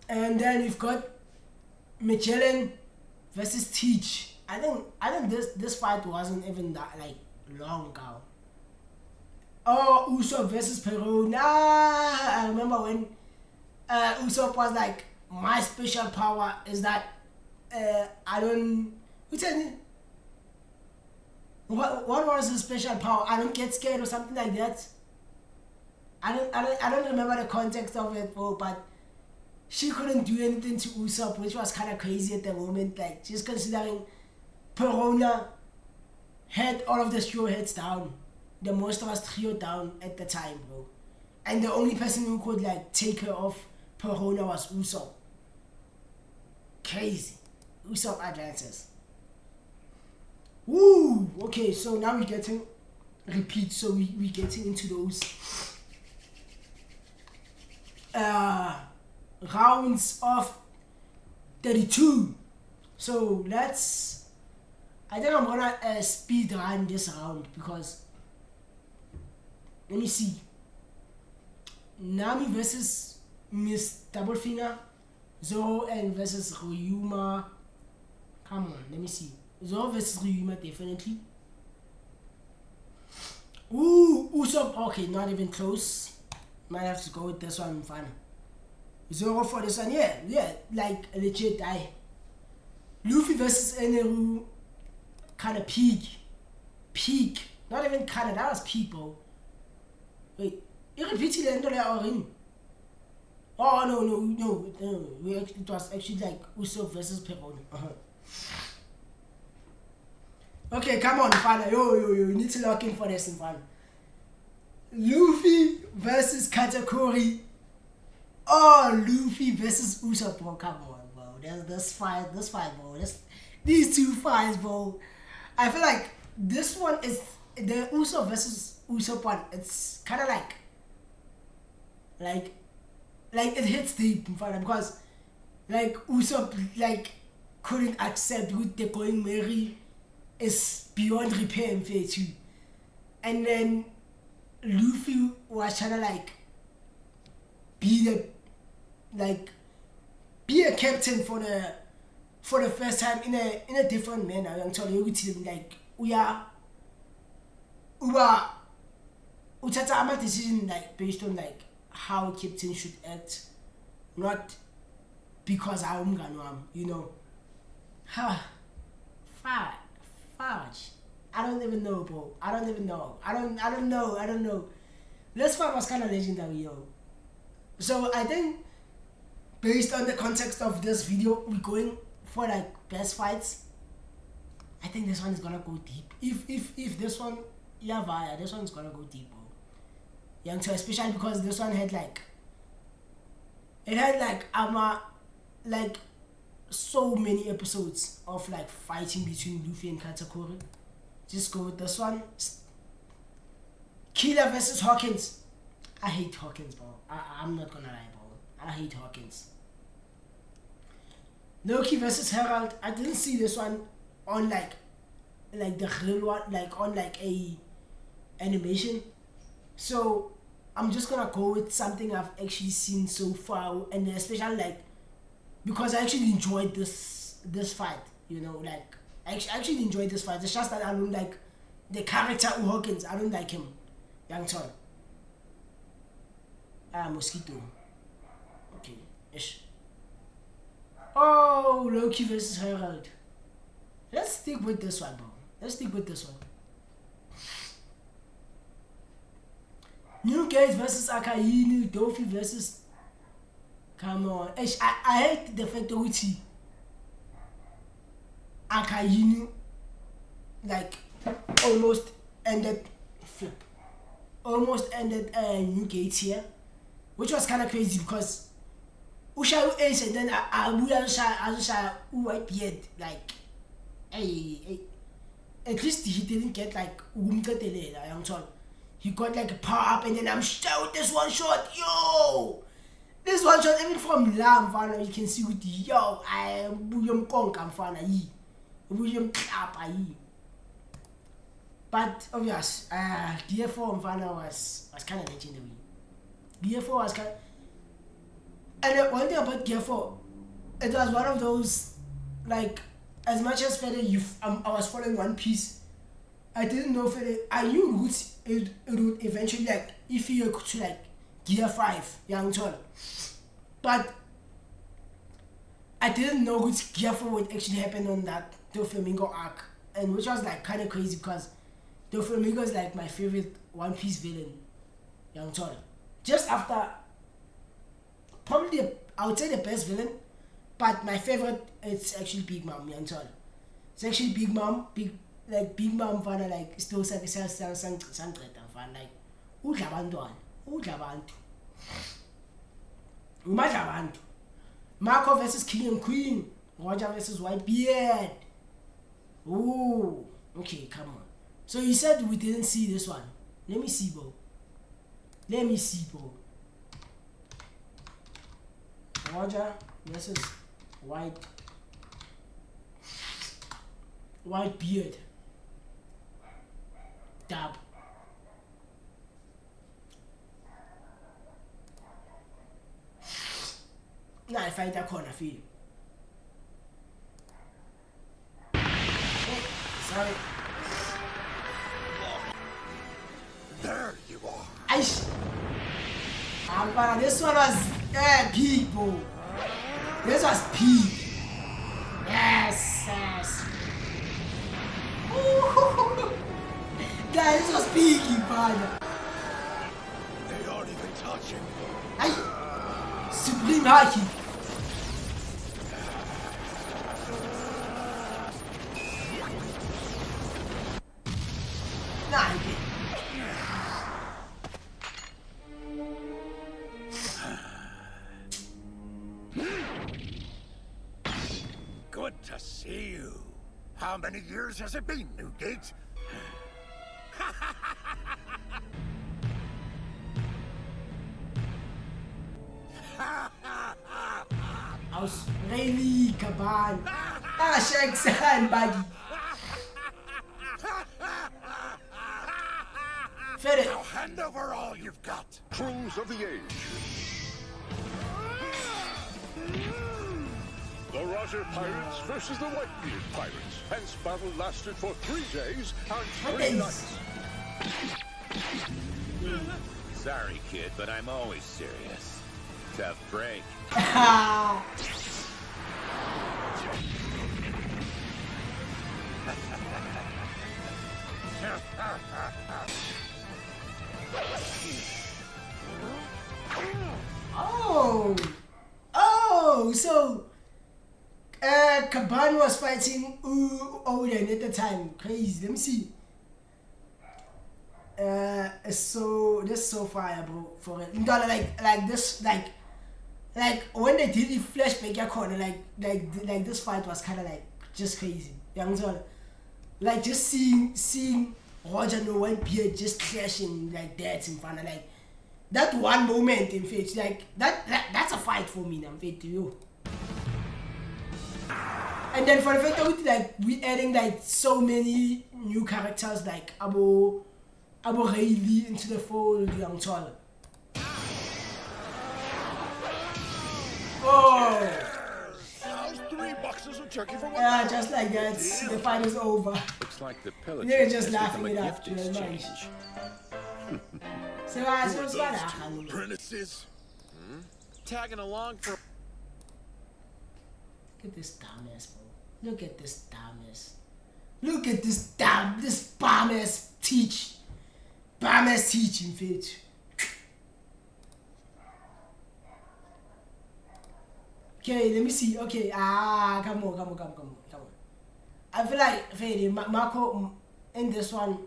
Speaker 1: And then we've got Magellan versus Teach. I think this fight wasn't even that like long ago. Oh, Usopp versus Perun. I remember when Usopp was like, my special power is that what was his special power? I don't get scared or something like that. I don't remember the context of it, bro, but she couldn't do anything to Usopp, which was kind of crazy at the moment, like, just considering Perona had all of the Straw Hats down, the most of us trio down at the time, bro, and the only person who could like take her off Perona was Usopp. Crazy. Usopp advances. Woo! Okay, so now we're getting repeat, so we're getting into those rounds of 32. So I think I'm gonna speed run this round because, let me see, Nami versus Miss Doublefinger, Zoro and versus Ryuma. Come on, let me see. Zoro versus Ryuma, definitely. Ooh, Usopp. Okay, not even close. Might have to go with this one, fun. Zoro for this one, yeah, like legit. Luffy versus Eneru, kind of peak. Not even kind of. That was peak, bro. Wait, you repeat it or Oh no. It was actually like Usopp versus Perron. Okay, come on, Fana. Yo, you need to lock in for this, Fana. Luffy versus Katakuri. Oh, Luffy versus Usopp, bro. Come on, bro. This fight, bro. These two fights, bro. I feel like this one is the Usopp versus Usopp one. It's kind of like it hits deep in front because like Usopp like couldn't accept who they're going marry is beyond repair in phase 2, and then Luffy was trying to like be a captain for the first time in a different manner. I'm telling you, like we are uthatha ama decision like based on like how a captain should act, not because I'm umngani, you know. Fudge. I don't even know, bro. I don't know. This fight was kind of legendary, yo. So I think based on the context of this video, we're going for like best fights. I think this one is gonna go deep. If this one, this one's gonna go deep, bro. Young Tall, especially because this one had like so many episodes of like fighting between Luffy and Katakuri. Just go with this one. Killer versus Hawkins. I hate Hawkins, bro. I'm not gonna lie, bro. I hate Hawkins. Loki versus Herald. I didn't see this one on like the real one, like on like a animation. So I'm just gonna go with something I've actually seen so far, and especially like because I actually enjoyed this fight. You know, like I actually enjoyed this fight. It's just that I don't like the character of Hawkins. I don't like him, Young Tall. Mosquito. Okay, ish. Oh, Loki versus Herald. Let's stick with this one, bro. Let's stick with this one. New Gates versus Akainu, Dofi versus. Come on. I hate the fact that Akainu like almost ended New Gates here, which was kind of crazy because Usha Ace and then Abuya White Beard, like hey, at least he didn't get like he got like a power up and then I'm shot this one shot, yo! This one shot even from Lam Fana, you can see with yo, I am William Kong Fana William Clap but obvious, DF4 Fana was kind of legendary. DF4 was kind of, and one thing about DF4, it was one of those, like, as much as Fede, I was following One Piece, I didn't know Fede, I knew it would eventually, like, if you could to, like, Gear 5, Young Tall. But I didn't know which Gear 4 would actually happen on that Doflamingo arc. And which was, like, kind of crazy because Doflamingo is, like, my favorite One Piece villain, Young Tall. Just after, probably, I would say the best villain, but my favorite, it's actually Big Mom, Young Tall. It's actually Big Mom, Big Mom, Fana, like, still Sangreta, Fana, like, udla abantu. Marco versus King and Queen, Roger versus Whitebeard. Oh, okay, come on. So you said we didn't see this one. Let me see, bro. Roger versus Whitebeard. Dab. Nah, I find that corner feel. Oh, sorry.
Speaker 2: There you are.
Speaker 1: Aish. This one was peak, bro. This was peak. Yes. Ooh. Guys, this was peaky, man.
Speaker 2: They aren't even touching.
Speaker 1: Aye. Supreme Haki. Nah, okay.
Speaker 2: Good to see you. How many years has it been, Newgate?
Speaker 1: Aus Rayleigh Kaban. Shakespeare Baggy. Finish.
Speaker 2: Now hand over all you've got.
Speaker 4: Trolls of the Age. The Roger Pirates versus the Whitebeard Pirates. Hence, battle lasted for 3 days and 3 nights.
Speaker 5: Sorry, kid, but I'm always serious. Tough break.
Speaker 1: So Kaban was fighting Odin at the time. Crazy. Let me see. So this is so fire, bro. For it, like this, like when they did the flashback corner, like this fight was kind of like just crazy. Like just seeing Roger No Whitebeard just clashing like that in front of like that one moment in fact, like that's a fight for me. I'm faith to you. And then for the fact that we adding like so many new characters like Abu Rayleigh into the fold, Young Tall. Oh!
Speaker 2: How's 3 boxes of turkey for one?
Speaker 1: Yeah, just like that, the fight is over.
Speaker 5: Looks like the pillage
Speaker 1: They're just
Speaker 5: has
Speaker 1: laughing
Speaker 5: become
Speaker 1: it
Speaker 5: a
Speaker 1: up.
Speaker 5: gift exchange.
Speaker 1: So
Speaker 2: Apprentices?
Speaker 3: Tagging along for.
Speaker 1: look at this dumbass, bro. Look at this dumbass. Look at this bomb-ass teaching, bitch. Okay, let me see. Okay, come on. I feel like, Fede, Marco, in this one,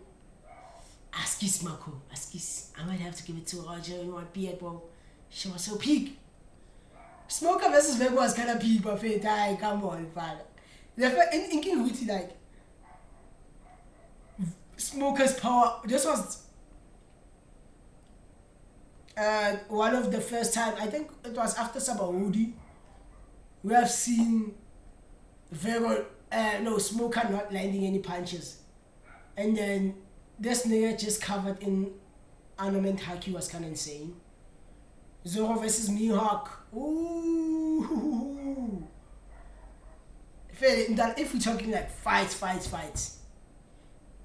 Speaker 1: Askis Marco. Askis. I might have to give it to Roger. You want beard, bro? She was so peak. Smoker versus Vego was kind of peak, but Fede, come on, father. In King Hootie, like, Smoker's power. This was one of the first time, I think it was after Sabaudi, we have seen Vego, Smoker not landing any punches. And then this nigga just covered in Armament Haki was kind of insane. Zoro versus Mihawk. Ooh. If we're talking like fights,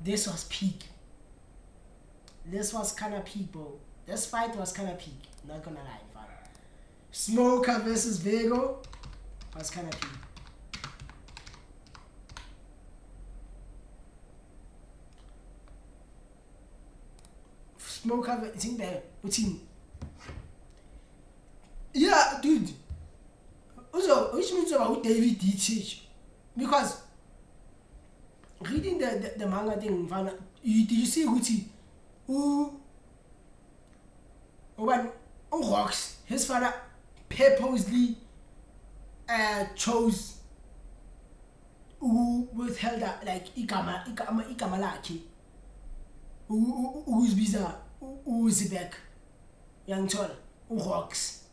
Speaker 1: this was peak. This was kind of peak, bro. This fight was kind of peak. Not gonna lie, fam. Smoker versus Vego was kind of peak. Smoker versus yeah, dude. Also, which means about David DTH. Because reading the manga thing, did you see Hootie? When Rocks, his father purposely chose withheld like Ikama Laki. Who's bizarre? Who's back? Young Chol, Rocks.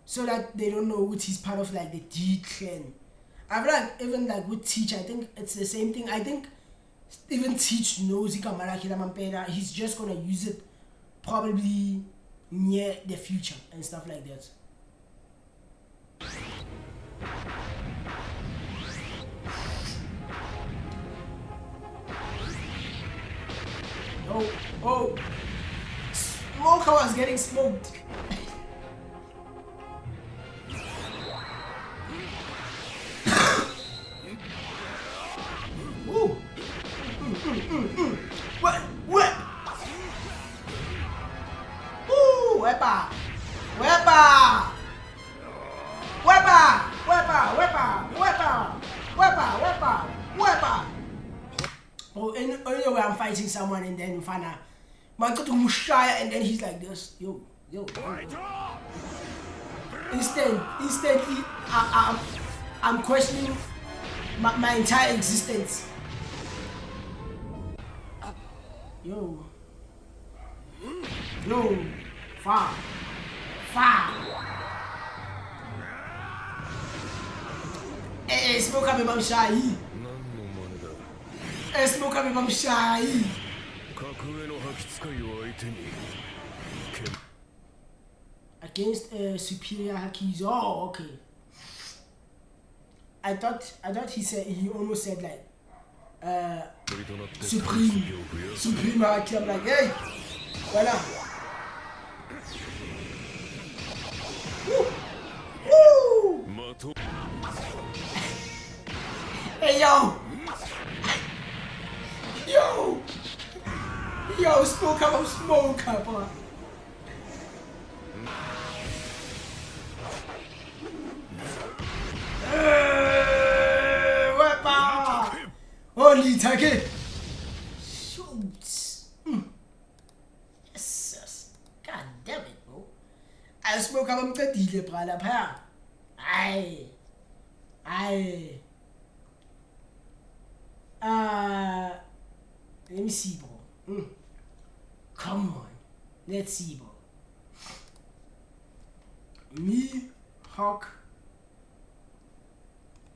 Speaker 1: So that they don't know which is part of like the D clan. I feel like even like with Teach, I think it's the same thing. I think even Teach knows Ikamalaki Mampera. He's just gonna use it probably near the future and stuff like that. Oh, Smoker was getting smoked. What? Ooh, wepa. Oh, anyway, I'm fighting someone and then Fana, man, go to Mushaya and then he's like this, yo. Instantly, I'm questioning my entire existence. Yo, far. Hey, smoke up Imam Shahi. Hey, smoke up Imam Shahi. Against superior Hakis. Oh, okay. I thought he almost said like Supreme Haki. I'm like, hey, voilà. Woo! Hey, yo, smoke up, bro. Holy target! Shoot! Yes! God damn it, bro! I smoke up on the deal, brother. Aye. Let me see, bro. Come on. Let's see, bro. Mihawk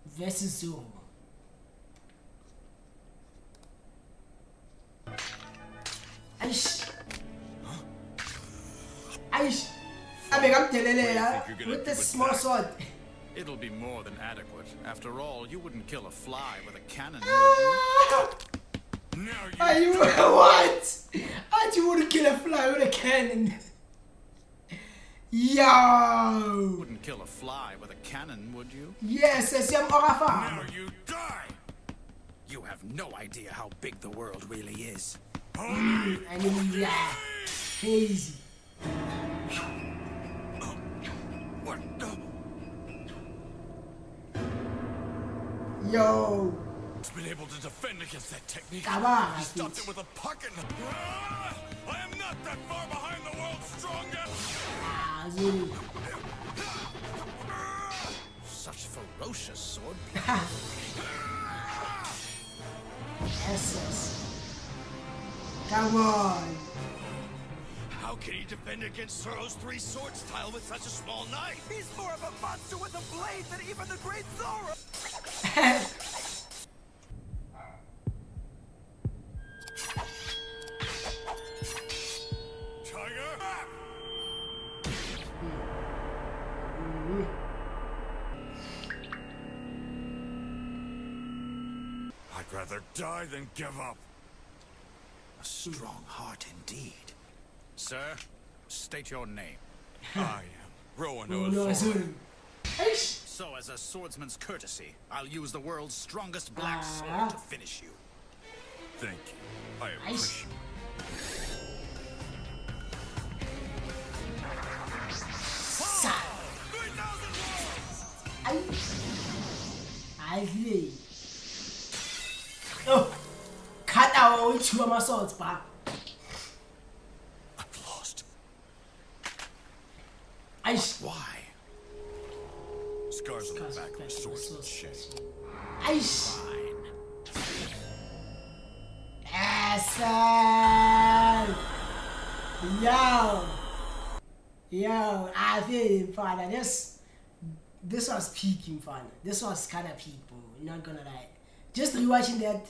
Speaker 1: versus Zoro. Aish. I mean, I'm telling you, with this small sword.
Speaker 3: It'll be more than adequate. After all, you wouldn't kill a fly with a cannon.
Speaker 4: Now you
Speaker 1: Are you what? I do want to kill a fly with a cannon. Yo.
Speaker 3: Wouldn't kill a fly with a cannon, would you?
Speaker 1: Yes, yes, I'm
Speaker 4: now you die.
Speaker 3: You have no idea how big the world really is.
Speaker 4: Homie.
Speaker 1: I mean, yeah. Crazy.
Speaker 4: What the?
Speaker 1: Yo.
Speaker 4: It's been able to defend against that technique.
Speaker 1: Come on,
Speaker 4: He stopped
Speaker 1: dude.
Speaker 4: it with a pocket. I am not that far behind the world's strongest.
Speaker 1: Ah, Zulu.
Speaker 3: Such ferocious sword.
Speaker 1: SS. Come on.
Speaker 2: How can he defend against Zoro's three sword style with such a small knife?
Speaker 3: He's more of a monster with a blade than even the great Zoro.
Speaker 4: Tiger. I'd rather die than give up.
Speaker 3: A strong heart indeed. Sir, state your name.
Speaker 4: I am Rowan
Speaker 1: Oh, no,
Speaker 4: O'Thorne.
Speaker 1: Zulu. Eish.
Speaker 3: So, as a swordsman's courtesy, I'll use the world's strongest black
Speaker 1: Ah.
Speaker 3: sword to finish you.
Speaker 4: Thank you. I
Speaker 1: Nice.
Speaker 4: appreciate
Speaker 1: Sa. Ay. Ay, really. Oh. Cut out with two of my swords, pa.
Speaker 4: I've lost.
Speaker 1: Aish.
Speaker 3: Why?
Speaker 4: Scars on the back of my sword. Shame.
Speaker 1: Aish.
Speaker 3: Fine.
Speaker 1: Awesome. Yo. Yo, I feel father. This was peaking fun. This was kind of peak, bro. Not gonna lie. Just rewatching that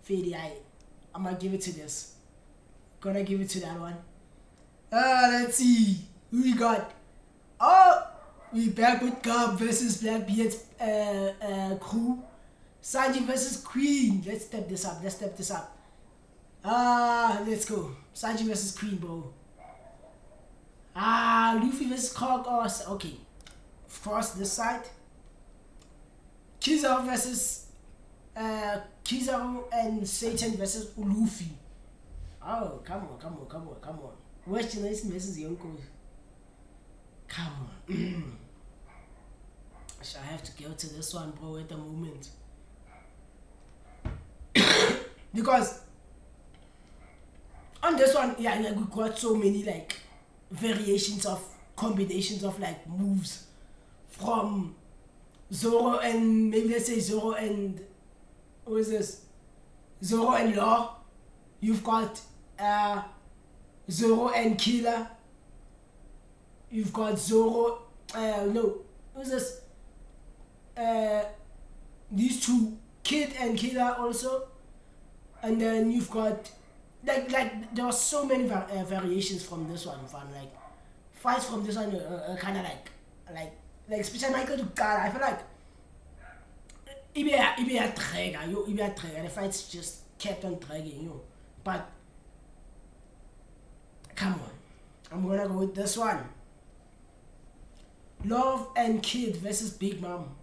Speaker 1: Fady, I'm gonna give it to this. Gonna give it to that one. Let's see. Who we got? Oh, we back with Garb versus Blackbeard's crew. Sanji versus Queen. Let's step this up. Let's go. Sanji versus Queen, bro. Luffy versus Cog. Okay. Of course, this side. Kizaru versus Kizaru and Satan versus Luffy. Oh, come on. West Generation versus Yonko. Come on. Shall I have to go to this one, bro, at the moment? Because on this one, yeah, like we got so many like variations of combinations of like moves from Zoro and maybe let's say Zoro and what is this? Zoro and Law. You've got Zoro and Killer. You've got Zoro. No, who's this? These two, Kid and Killer also, and then you've got like there are so many variations from this one. Fun like fights from this one, kind of like especially Michael to God. I feel like it be a drag, the fights just kept on dragging, But come on, I'm gonna go with this one. Love and Kid versus Big Mom.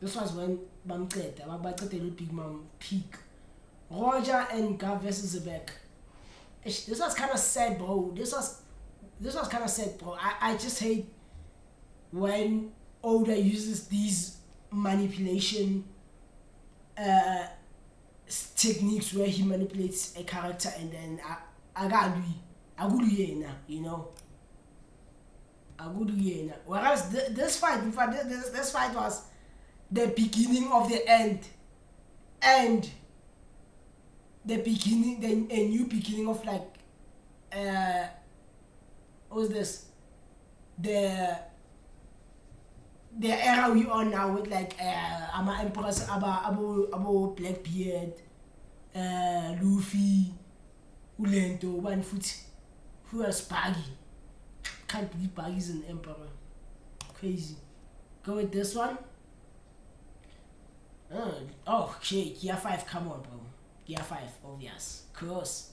Speaker 1: This was when Bamqeda Big Mom peak. Roger and Gav versus Zebek. This was kind of sad, bro. This was kind of sad, bro. I just hate when Oda uses these manipulation techniques where he manipulates a character and then whereas this fight was the beginning of the end and a new beginning of like what was this, the era we are now with like Ama Empress, Abo Blackbeard, Luffy, Ulento, one foot, who else? Baggy. Can't believe Baggy's an emperor. Crazy. Go with this one. Oh shit, Gear 5, come on, bro. Gear 5, obvious. Cross.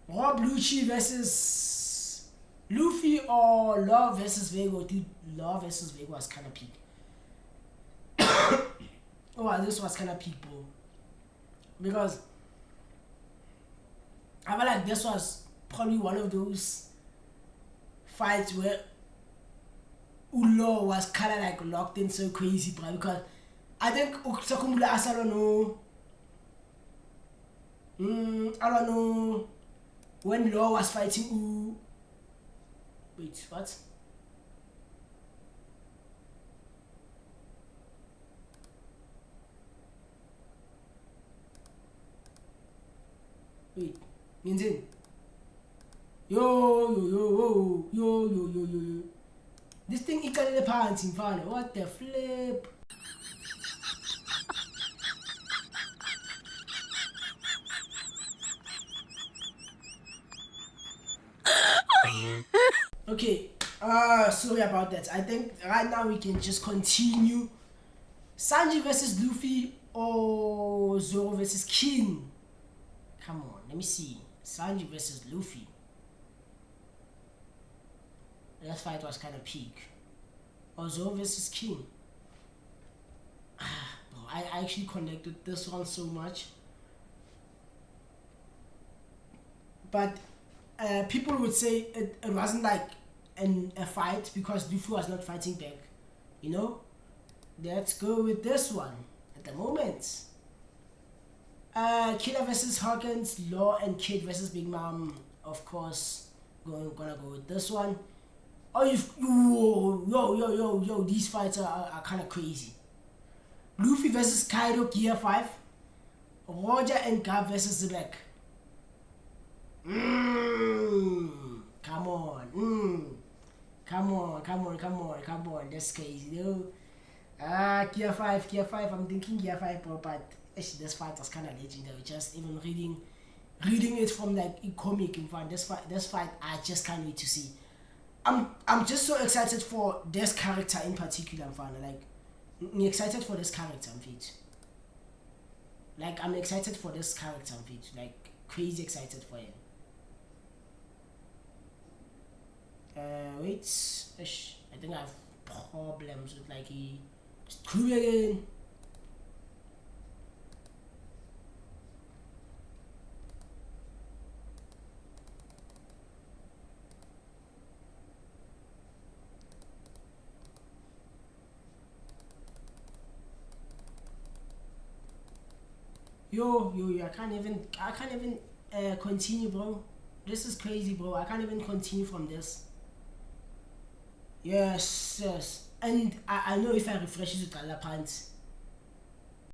Speaker 1: Rob Lucci versus Luffy or Law versus Vego. Dude, Law versus Vego was kind of peak. Oh, this was kind of peak, bro. Because I feel like this was probably one of those fights where Law was kind of like locked in so crazy, bro. Because I think Sakumula I don't know. I don't know when Law was fighting. Wait, what? Wait, Yinzin. Yo. This thing equally the pants in front. What the flip? Okay, sorry about that. I think right now we can just continue. Sanji versus Luffy or Zoro versus King. Come on, let me see. Sanji versus Luffy. That fight was kind of peak. Or Zoro versus King. Bro, I actually connected this one so much. But people would say it wasn't like a fight because Luffy was not fighting back. You know? Let's go with this one at the moment. Killer versus Hawkins, Law and Kid versus Big Mom. Of course, gonna go with this one. Oh, yo, these fights are kind of crazy. Luffy versus Kaido, Gear 5. Roger and Garp versus Zebek. Come on, that's crazy, yo. Gear 5, I'm thinking Gear 5, bro, but actually this fight was kind of legendary. Just even reading it from like a comic in front. This fight, I just can't wait to see. I'm just so excited for this character in particular, like I'm excited for this character, like I'm excited for this character, like crazy excited for him. Wait, I think I have problems with like he screw again. Yo, I can't even continue, bro. This is crazy, bro. I can't even continue from this. Yes. And I know if I refresh it with color pants,